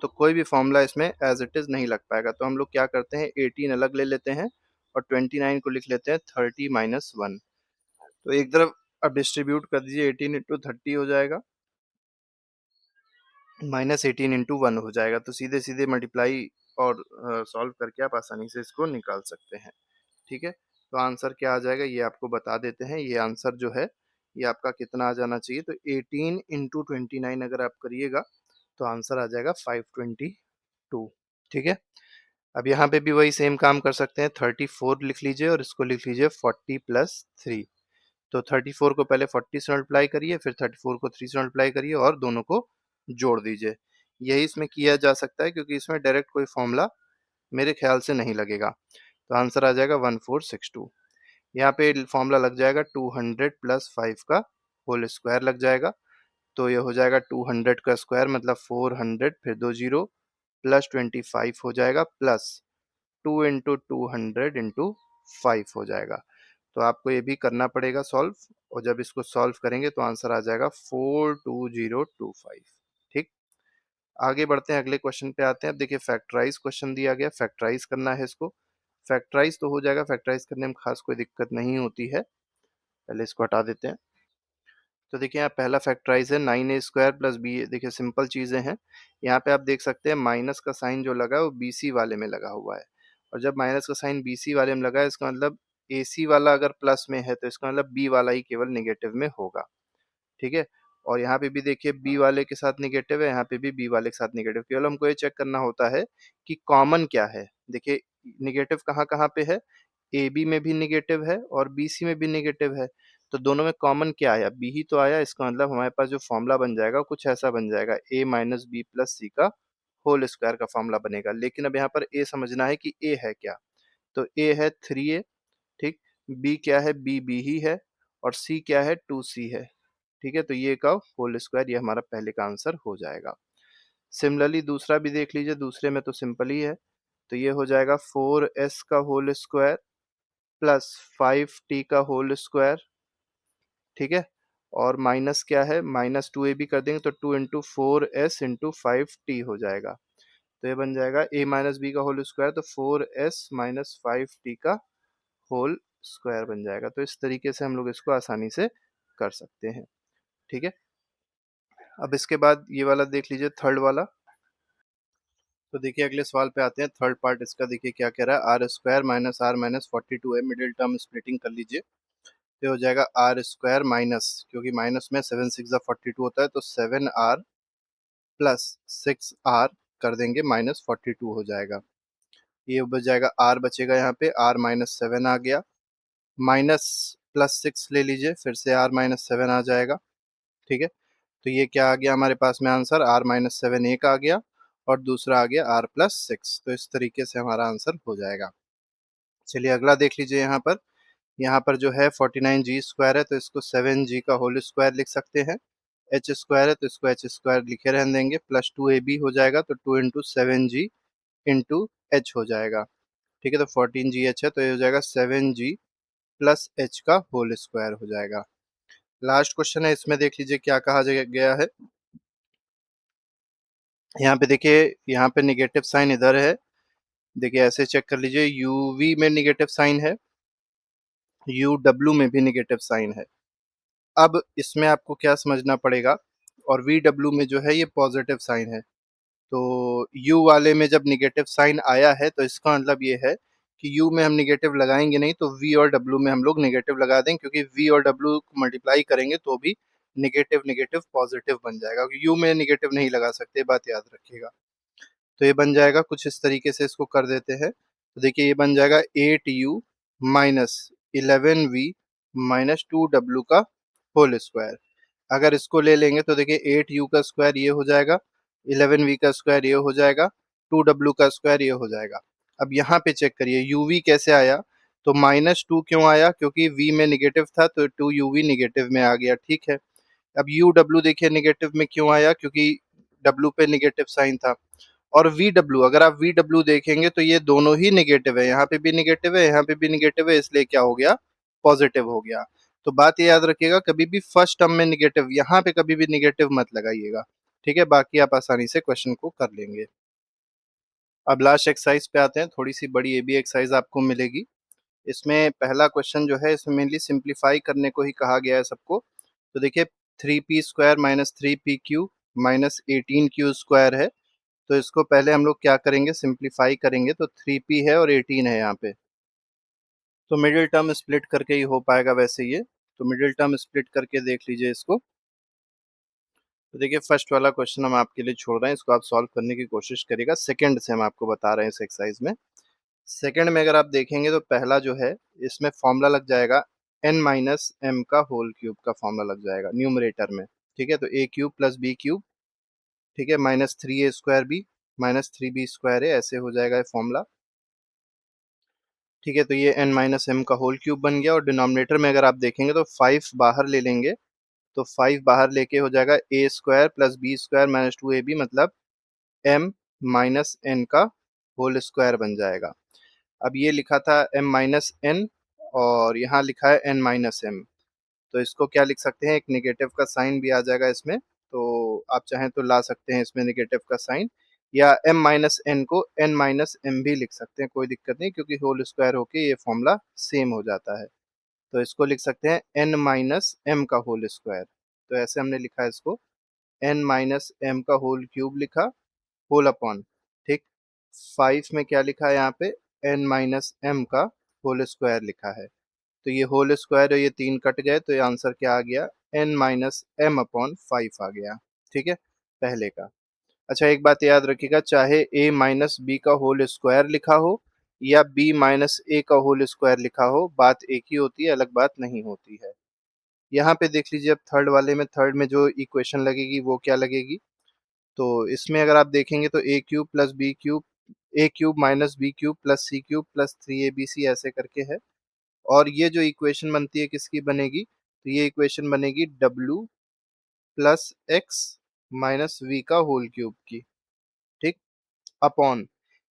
Speaker 1: तो कोई भी फॉर्मूला इसमें एज इट इज़ नहीं लग पाएगा। तो हम लोग क्या करते हैं, 18 अलग ले लेते हैं और 29 को लिख लेते हैं 30 माइनस 1। तो एक तरफ अब डिस्ट्रीब्यूट कर दीजिए, 18 इंटू 30 हो जाएगा माइनस 18 इंटू 1 हो जाएगा। तो सीधे सीधे मल्टीप्लाई और सॉल्व करके आप आसानी से इसको निकाल सकते हैं। ठीक है, तो आंसर क्या आ जाएगा ये आपको बता देते हैं। ये आंसर जो है ये आपका कितना आ जाना चाहिए, तो 18 इंटू 29 अगर आप करिएगा तो आंसर आ जाएगा 522। ठीक है, अब यहाँ पे भी वही सेम काम कर सकते हैं, 34 लिख लीजिए और इसको लिख लीजिए 40 प्लस 3। तो 34 को पहले 40 से मल्टीप्लाई करिए, फिर 34 को 3 से मल्टीप्लाई करिए और दोनों को जोड़ दीजिए। यही इसमें किया जा सकता है क्योंकि इसमें डायरेक्ट कोई फॉर्मूला मेरे ख्याल से नहीं लगेगा। तो आंसर आ जाएगा 1462। यहाँ पे फॉर्मूला लग जाएगा 200 प्लस 5 का होल स्क्वायर लग जाएगा। तो ये हो जाएगा 200 का स्क्वायर मतलब 400 फिर 2 जीरो प्लस 25 हो जाएगा प्लस 2 इंटू 200 इंटू 5 हो जाएगा। तो आपको ये भी करना पड़ेगा सॉल्व, और जब इसको सॉल्व करेंगे तो आंसर आ जाएगा 42025। ठीक, आगे बढ़ते हैं, अगले क्वेश्चन पे आते हैं। अब देखिए फैक्टराइज क्वेश्चन दिया गया, फैक्टराइज करना है इसको। फैक्टराइज तो हो जाएगा, फैक्टराइज करने में खास कोई दिक्कत नहीं होती है। पहले इसको हटा देते हैं। तो देखिए यहाँ पहला फैक्टराइज है 9a² प्लस बी। देखिए सिंपल चीज़ें हैं। यहाँ पे आप देख सकते हैं माइनस का साइन जो लगा है वो BC वाले में लगा हुआ है, और जब माइनस का साइन BC वाले में लगा है इसका मतलब AC वाला अगर प्लस में है तो इसका मतलब B वाला ही केवल नेगेटिव में होगा, ठीक है। और यहाँ पे भी देखिए B वाले के साथ नेगेटिव है, यहाँ पे भी B वाले के साथ नेगेटिव, केवल हमको ये चेक करना होता है कि कॉमन क्या है। देखिए नेगेटिव कहाँ कहाँ पे है, AB में भी नेगेटिव है और BC में भी नेगेटिव है, तो दोनों में कॉमन क्या आया, B ही तो आया। इसका मतलब हमारे पास जो फॉर्मूला बन जाएगा कुछ ऐसा बन जाएगा, A माइनस बी प्लस सी का होल स्क्वायर का फॉर्मूला बनेगा। लेकिन अब यहाँ पर A समझना है कि A है क्या, तो A है 3A, ठीक। B क्या है, B ही है, और C क्या है, 2C है, ठीक है। तो ये का होल स्क्वायर, ये हमारा पहले का आंसर हो जाएगा। सिमिलरली दूसरा भी देख लीजिए, दूसरे में तो सिंपल ही है, तो ये हो जाएगा 4s का होल स्क्वायर प्लस 5t का होल स्क्वायर, ठीक है। और माइनस क्या है, माइनस 2a भी कर देंगे तो 2 इंटू 4s इंटू 5t हो जाएगा। तो ये बन जाएगा a माइनस बी का होल स्क्वायर, तो 4s माइनस 5t का होल स्क्वायर बन जाएगा। तो इस तरीके से हम लोग इसको आसानी से कर सकते हैं, ठीक है। अब इसके बाद ये वाला देख लीजिए, थर्ड वाला। तो देखिए अगले सवाल पे आते हैं, थर्ड पार्ट इसका देखिए क्या कह रहा है, r square minus r minus 42 है, मिडिल टर्म स्प्लिटिंग कर लीजिए, तो हो जाएगा आर स्क्वायर माइनस, क्योंकि माइनस में 7 सिक्स 42 होता है, तो 7r प्लस 6r कर देंगे, माइनस 42 हो जाएगा। ये बच जाएगा, r बचेगा यहाँ पे, r माइनस 7 आ गया, माइनस प्लस 6 ले लीजिए, फिर से r माइनस 7 आ जाएगा, ठीक है। तो ये क्या आ गया हमारे पास में आंसर, r माइनस 7 एक आ गया, और दूसरा आ गया r प्लस 6। तो इस तरीके से हमारा आंसर हो जाएगा। चलिए अगला देख लीजिए, यहाँ पर जो है 49g स्क्वायर है, तो इसको 7g का होल स्क्वायर लिख सकते हैं। एच स्क्वायर है तो इसको एच स्क्वायर लिखे रहने देंगे, प्लस 2ab हो जाएगा, तो 2 इंटू 7g इंटू एच हो जाएगा, ठीक है। तो 14gh है, तो ये हो जाएगा 7g प्लस एच का होल स्क्वायर हो जाएगा। लास्ट क्वेश्चन है, इसमें देख लीजिए क्या कहा गया है। यहाँ पे देखिए, यहाँ पे निगेटिव साइन इधर है, देखिए ऐसे चेक कर लीजिए, यूवी में निगेटिव साइन है, यूडब्ल्यू में भी निगेटिव साइन है। अब इसमें आपको क्या समझना पड़ेगा, और वी डब्ल्यू में जो है ये पॉजिटिव साइन है, तो यू वाले में जब निगेटिव साइन आया है तो इसका मतलब ये है कि यू में हम निगेटिव लगाएंगे नहीं, तो वी और डब्ल्यू में हम लोग निगेटिव लगा देंगे, क्योंकि वी और डब्ल्यू को मल्टीप्लाई करेंगे तो भी निगेटिव निगेटिव पॉजिटिव बन जाएगा, यू में निगेटिव नहीं लगा सकते, बात याद रखिएगा। तो ये बन जाएगा कुछ इस तरीके से, इसको कर देते हैं, तो देखिए ये बन जाएगा 8u minus 11v minus 2w का होल स्क्वायर। अगर इसको ले लेंगे तो देखिए 8u का स्क्वायर ये हो जाएगा, 11v का स्क्वायर ये हो जाएगा, 2w का स्क्वायर ये हो जाएगा। अब यहाँ पे चेक करिए uv कैसे आया, तो माइनस 2 क्यों आया, क्योंकि v में निगेटिव था तो 2uv निगेटिव में आ गया, ठीक है। अब uw देखिए निगेटिव में क्यों आया, क्योंकि w पे निगेटिव साइन था। और वी डब्ल्यू, अगर आप वी डब्ल्यू देखेंगे तो ये दोनों ही निगेटिव है, यहाँ पे भी निगेटिव है, यहाँ पे भी निगेटिव है, इसलिए क्या हो गया, पॉजिटिव हो गया। तो बात ये याद रखिएगा, कभी भी फर्स्ट टर्म में निगेटिव, यहाँ पे कभी भी निगेटिव मत लगाइएगा, ठीक है। बाकी आप आसानी से क्वेश्चन को कर लेंगे। अब लास्ट एक्सरसाइज पे आते हैं, थोड़ी सी बड़ी ये भी एक्सरसाइज आपको मिलेगी। इसमें पहला क्वेश्चन जो है, इसमें मेनली सिंप्लीफाई करने को ही कहा गया है सबको। तो देखिए 3p square minus 3pq minus 18q square है, तो इसको पहले हम लोग क्या करेंगे, सिंप्लीफाई करेंगे, तो 3p है और 18 है यहाँ पे, तो मिडिल टर्म स्प्लिट करके ही हो पाएगा वैसे ये, तो मिडिल टर्म स्प्लिट करके देख लीजिए इसको। तो देखिए फर्स्ट वाला क्वेश्चन हम आपके लिए छोड़ रहे हैं, इसको आप सॉल्व करने की कोशिश करिएगा, सेकंड से हम आपको बता रहे हैं इस एक्सरसाइज में। सेकंड में अगर आप देखेंगे तो पहला जो है, इसमें फॉर्मूला लग जाएगा n माइनस एम का होल क्यूब का फॉर्मूला लग जाएगा न्यूमरेटर में, ठीक है। तो a cube plus b cube, ठीक है, minus 3a square b minus 3b square है, ऐसे हो जाएगा ये फॉर्मूला, ठीक है। तो ये n माइनस एम का होल क्यूब बन गया, और डिनोमिनेटर में अगर आप देखेंगे तो 5 बाहर ले लेंगे, तो 5 बाहर लेके हो जाएगा ए square plus B square minus 2ab, मतलब m माइनस एन का होल स्क्वायर बन जाएगा। अब ये लिखा था m माइनस एन, और यहाँ लिखा है n माइनस एम, तो इसको क्या लिख सकते हैं, एक नेगेटिव का साइन भी आ जाएगा इसमें, तो आप चाहें तो ला सकते हैं इसमें नेगेटिव का साइन, या m माइनस एन को n माइनस एम भी लिख सकते हैं, कोई दिक्कत नहीं, क्योंकि होल स्क्वायर होके ये फॉर्मूला सेम हो जाता है। तो इसको लिख सकते हैं n माइनस एम का होल स्क्वायर, तो ऐसे हमने लिखा है इसको, n माइनस एम का होल क्यूब लिखा, होल अपॉन, ठीक, 5 में क्या लिखा है यहाँ पे, n माइनस एम का होल स्क्वायर लिखा है, तो ये होल स्क्वायर और ये 3 कट गए, तो ये आंसर क्या आ गया, n-m/5 आ गया। ठीक है, पहले का। अच्छा, एक बात याद रखिएगा, चाहे a माइनस बी का होल स्क्वायर लिखा हो या b माइनस ए का होल स्क्वायर लिखा हो, बात एक ही होती है, अलग बात नहीं होती है। यहाँ पे देख लीजिए, अब थर्ड वाले में, थर्ड में जो इक्वेशन लगेगी वो क्या लगेगी, तो इसमें अगर आप देखेंगे तो a cube plus b cube, a cube minus b cube plus c cube plus 3abc ऐसे करके है। और ये जो इक्वेशन बनती है किसकी बनेगी, तो ये इक्वेशन बनेगी w plus x minus v का होल क्यूब की। ठीक, अपॉन,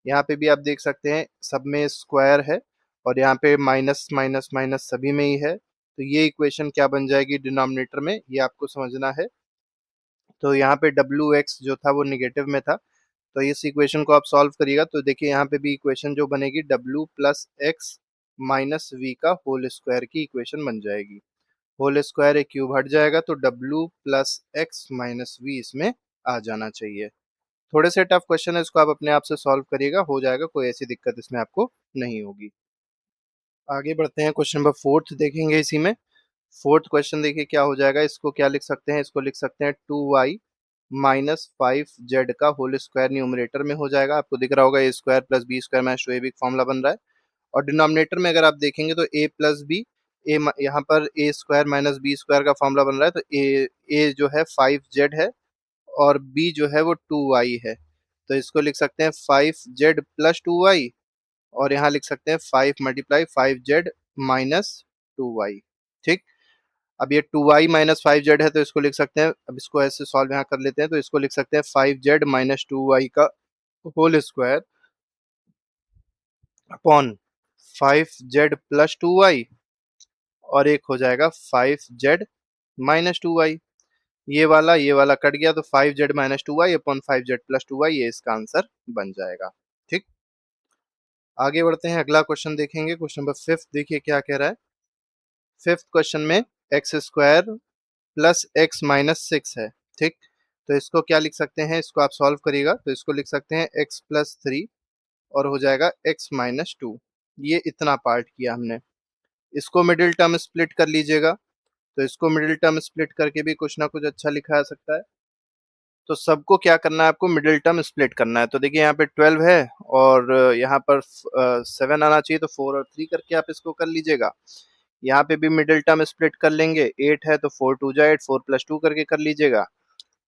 Speaker 1: यहाँ पे भी आप देख सकते हैं सब में स्क्वायर है और यहाँ पे माइनस माइनस माइनस सभी में ही है, तो ये इक्वेशन क्या बन जाएगी डिनोमिनेटर में, ये आपको समझना है। तो यहाँ पे डब्ल्यू एक्स जो था वो निगेटिव में था, तो इस इक्वेशन को आप सॉल्व करिएगा तो देखिए यहाँ पे भी इक्वेशन जो बनेगी w plus x minus v का होल स्क्वायर की इक्वेशन बन जाएगी। होल स्क्वायर एक क्यूब हट जाएगा तो w plus x minus v इसमें आ जाना चाहिए। थोड़े से टफ क्वेश्चन है, इसको आप अपने आप से सॉल्व करिएगा, हो जाएगा, कोई ऐसी दिक्कत इसमें आपको नहीं होगी। आगे बढ़ते हैं, क्वेश्चन नंबर फोर्थ देखेंगे इसी में। फोर्थ क्वेश्चन देखिए क्या हो जाएगा, इसको क्या लिख सकते हैं, इसको लिख सकते हैं 2y माइनस 5z का होल स्क्वायर न्यूमरेटर में हो जाएगा। आपको दिख रहा होगा A square plus B square minus 2ab formula बन रहा है। और डिनोमिनेटर में अगर आप देखेंगे तो a प्लस बी, ए यहाँ पर ए स्क्वायर माइनस बी स्क्वायर का फॉर्मूला बन रहा है, तो ए जो है 5z है और b जो है वो 2y है, तो इसको लिख सकते हैं 5z प्लस 2y, और यहाँ लिख सकते हैं 5 × 5z माइनस 2y। ठीक, अब ये 2y माइनस 5z है तो इसको लिख सकते हैं, अब इसको ऐसे सॉल्व यहाँ कर लेते हैं, तो इसको लिख सकते हैं 5z माइनस 2y का whole square upon 5z plus 2y, और एक हो जाएगा 5z माइनस 2y। ये वाला कट गया, तो 5z minus 2y upon 5z plus 2y, ये इसका आंसर बन जाएगा। ठीक, आगे बढ़ते हैं, अगला क्वेश्चन देखेंगे, क्वेश्चन नंबर फिफ्थ देखिए क्या कह रहा है। फिफ्थ क्वेश्चन में x square plus x minus 6 है। ठीक, तो इसको क्या लिख सकते हैं, इसको आप सॉल्व करिएगा तो इसको लिख सकते हैं एक्स प्लस 3 और हो जाएगा एक्स माइनस 2। ये इतना पार्ट किया हमने, इसको मिडिल टर्म स्प्लिट कर लीजिएगा, तो इसको मिडिल टर्म स्प्लिट करके भी कुछ ना कुछ अच्छा लिखा जा सकता है। तो सबको क्या करना है, आपको मिडिल टर्म स्प्लिट करना है। तो देखिए यहाँ पे 12 है और यहाँ पर 7 आना चाहिए, तो 4 और 3 करके आप इसको कर लीजिएगा। यहाँ पे भी मिडिल टर्म स्प्लिट कर लेंगे, 8 है तो 4 2 जा 8, 4 प्लस 2 करके कर लीजिएगा।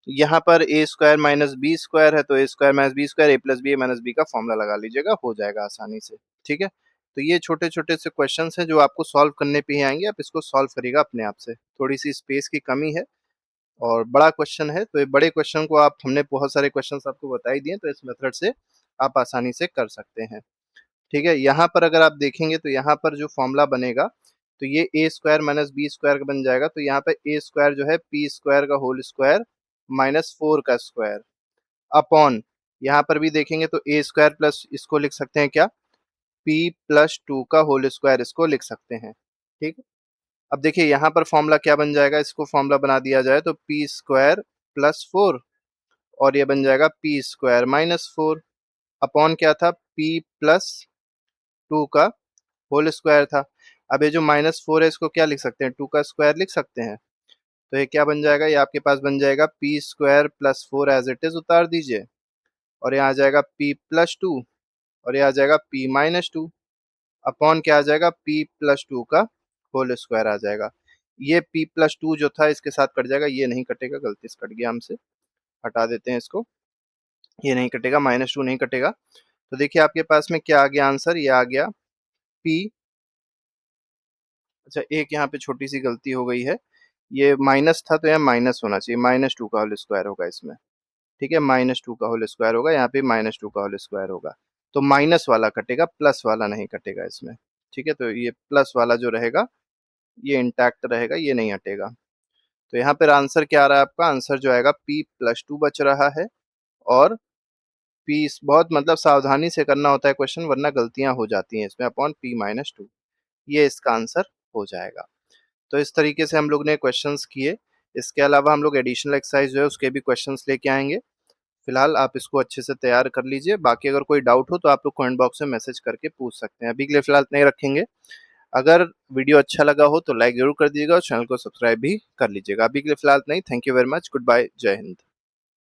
Speaker 1: यहाँ पर ए स्क्वायर माइनस बी स्क्वायर है, तो A square minus B square, A plus B minus B का फॉर्मूला लगा लीजिएगा, हो जाएगा आसानी से। ठीक है, तो ये छोटे छोटे से क्वेश्चंस हैं जो आपको सॉल्व करने पे ही आएंगे, आप इसको सॉल्व करिएगा अपने आप से, थोड़ी सी स्पेस की कमी है और बड़ा क्वेश्चन है, तो ये बड़े क्वेश्चन को आप, हमने बहुत सारे क्वेश्चंस आपको बता ही दिए, तो इस मेथड से आप आसानी से कर सकते हैं। ठीक है, यहाँ पर अगर आप देखेंगे तो यहाँ पर जो फॉर्मूला बनेगा, तो ये ए स्क्वायर माइनस बी स्क्वायर का बन जाएगा, तो यहाँ पे ए स्क्वायर जो है पी स्क्वायर का होल स्क्वायर माइनस 4 का स्क्वायर अपॉन, यहाँ पर भी देखेंगे तो ए स्क्वायर प्लस, इसको लिख सकते हैं क्या, पी प्लस 2 का होल स्क्वायर, इसको लिख सकते हैं। ठीक, अब देखिए यहाँ पर फॉर्मूला क्या बन जाएगा, इसको फॉर्मूला बना दिया जाए तो पी स्क्वायर प्लस 4 और ये बन जाएगा पी स्क्वायर माइनस 4 अपॉन क्या था, पी प्लस 2 का होल स्क्वायर था। अब ये जो माइनस 4 है इसको क्या लिख सकते हैं, 2 का स्क्वायर लिख सकते हैं, तो ये क्या बन जाएगा, ये आपके पास बन जाएगा p square plus 4 as it is उतार दीजिए, और यहाँ आ जाएगा p प्लस 2 और ये आ जाएगा p माइनस 2 अपॉन क्या आ जाएगा, p प्लस 2 का होल स्क्वायर आ जाएगा। ये p प्लस 2 जो था इसके साथ कट जाएगा, ये नहीं कटेगा, गलती से कट गया हमसे, हटा देते हैं इसको, ये नहीं कटेगा, माइनस 2 नहीं कटेगा। तो देखिए आपके पास में क्या आ गया आंसर, ये आ गया p, अच्छा एक यहाँ पे छोटी सी गलती हो गई है, ये माइनस था तो यहाँ माइनस होना चाहिए, माइनस 2 का होल स्क्वायर होगा इसमें। ठीक है, माइनस 2 का होल स्क्वायर होगा, यहाँ पे माइनस 2 का होल स्क्वायर होगा, तो माइनस वाला कटेगा, प्लस वाला नहीं कटेगा इसमें। ठीक है, तो ये प्लस वाला जो रहेगा ये इंटैक्ट रहेगा, ये नहीं हटेगा। तो यहाँ पर आंसर क्या आ रहा है, आपका आंसर जो आएगा p प्लस 2 बच रहा है, और p बहुत मतलब सावधानी से करना होता है क्वेश्चन, वरना गलतियां हो जाती हैं इसमें, अपॉन p माइनस 2, ये इसका आंसर हो जाएगा। तो इस तरीके से हम लोग ने क्वेश्चंस किए, इसके अलावा हम लोग एडिशनल एक्सरसाइज जो है उसके भी क्वेश्चंस लेके आएंगे। फिलहाल आप इसको अच्छे से तैयार कर लीजिए, बाकी अगर कोई डाउट हो तो आप लोग कमेंट बॉक्स में मैसेज करके पूछ सकते हैं। अभी के लिए फिलहाल नहीं रखेंगे, अगर वीडियो अच्छा लगा हो तो लाइक ज़रूर कर दीजिएगा और चैनल को सब्सक्राइब भी कर लीजिएगा। अभी के लिए फ़िलहाल इतना ही। Thank you very much. Good bye. Jai Hind.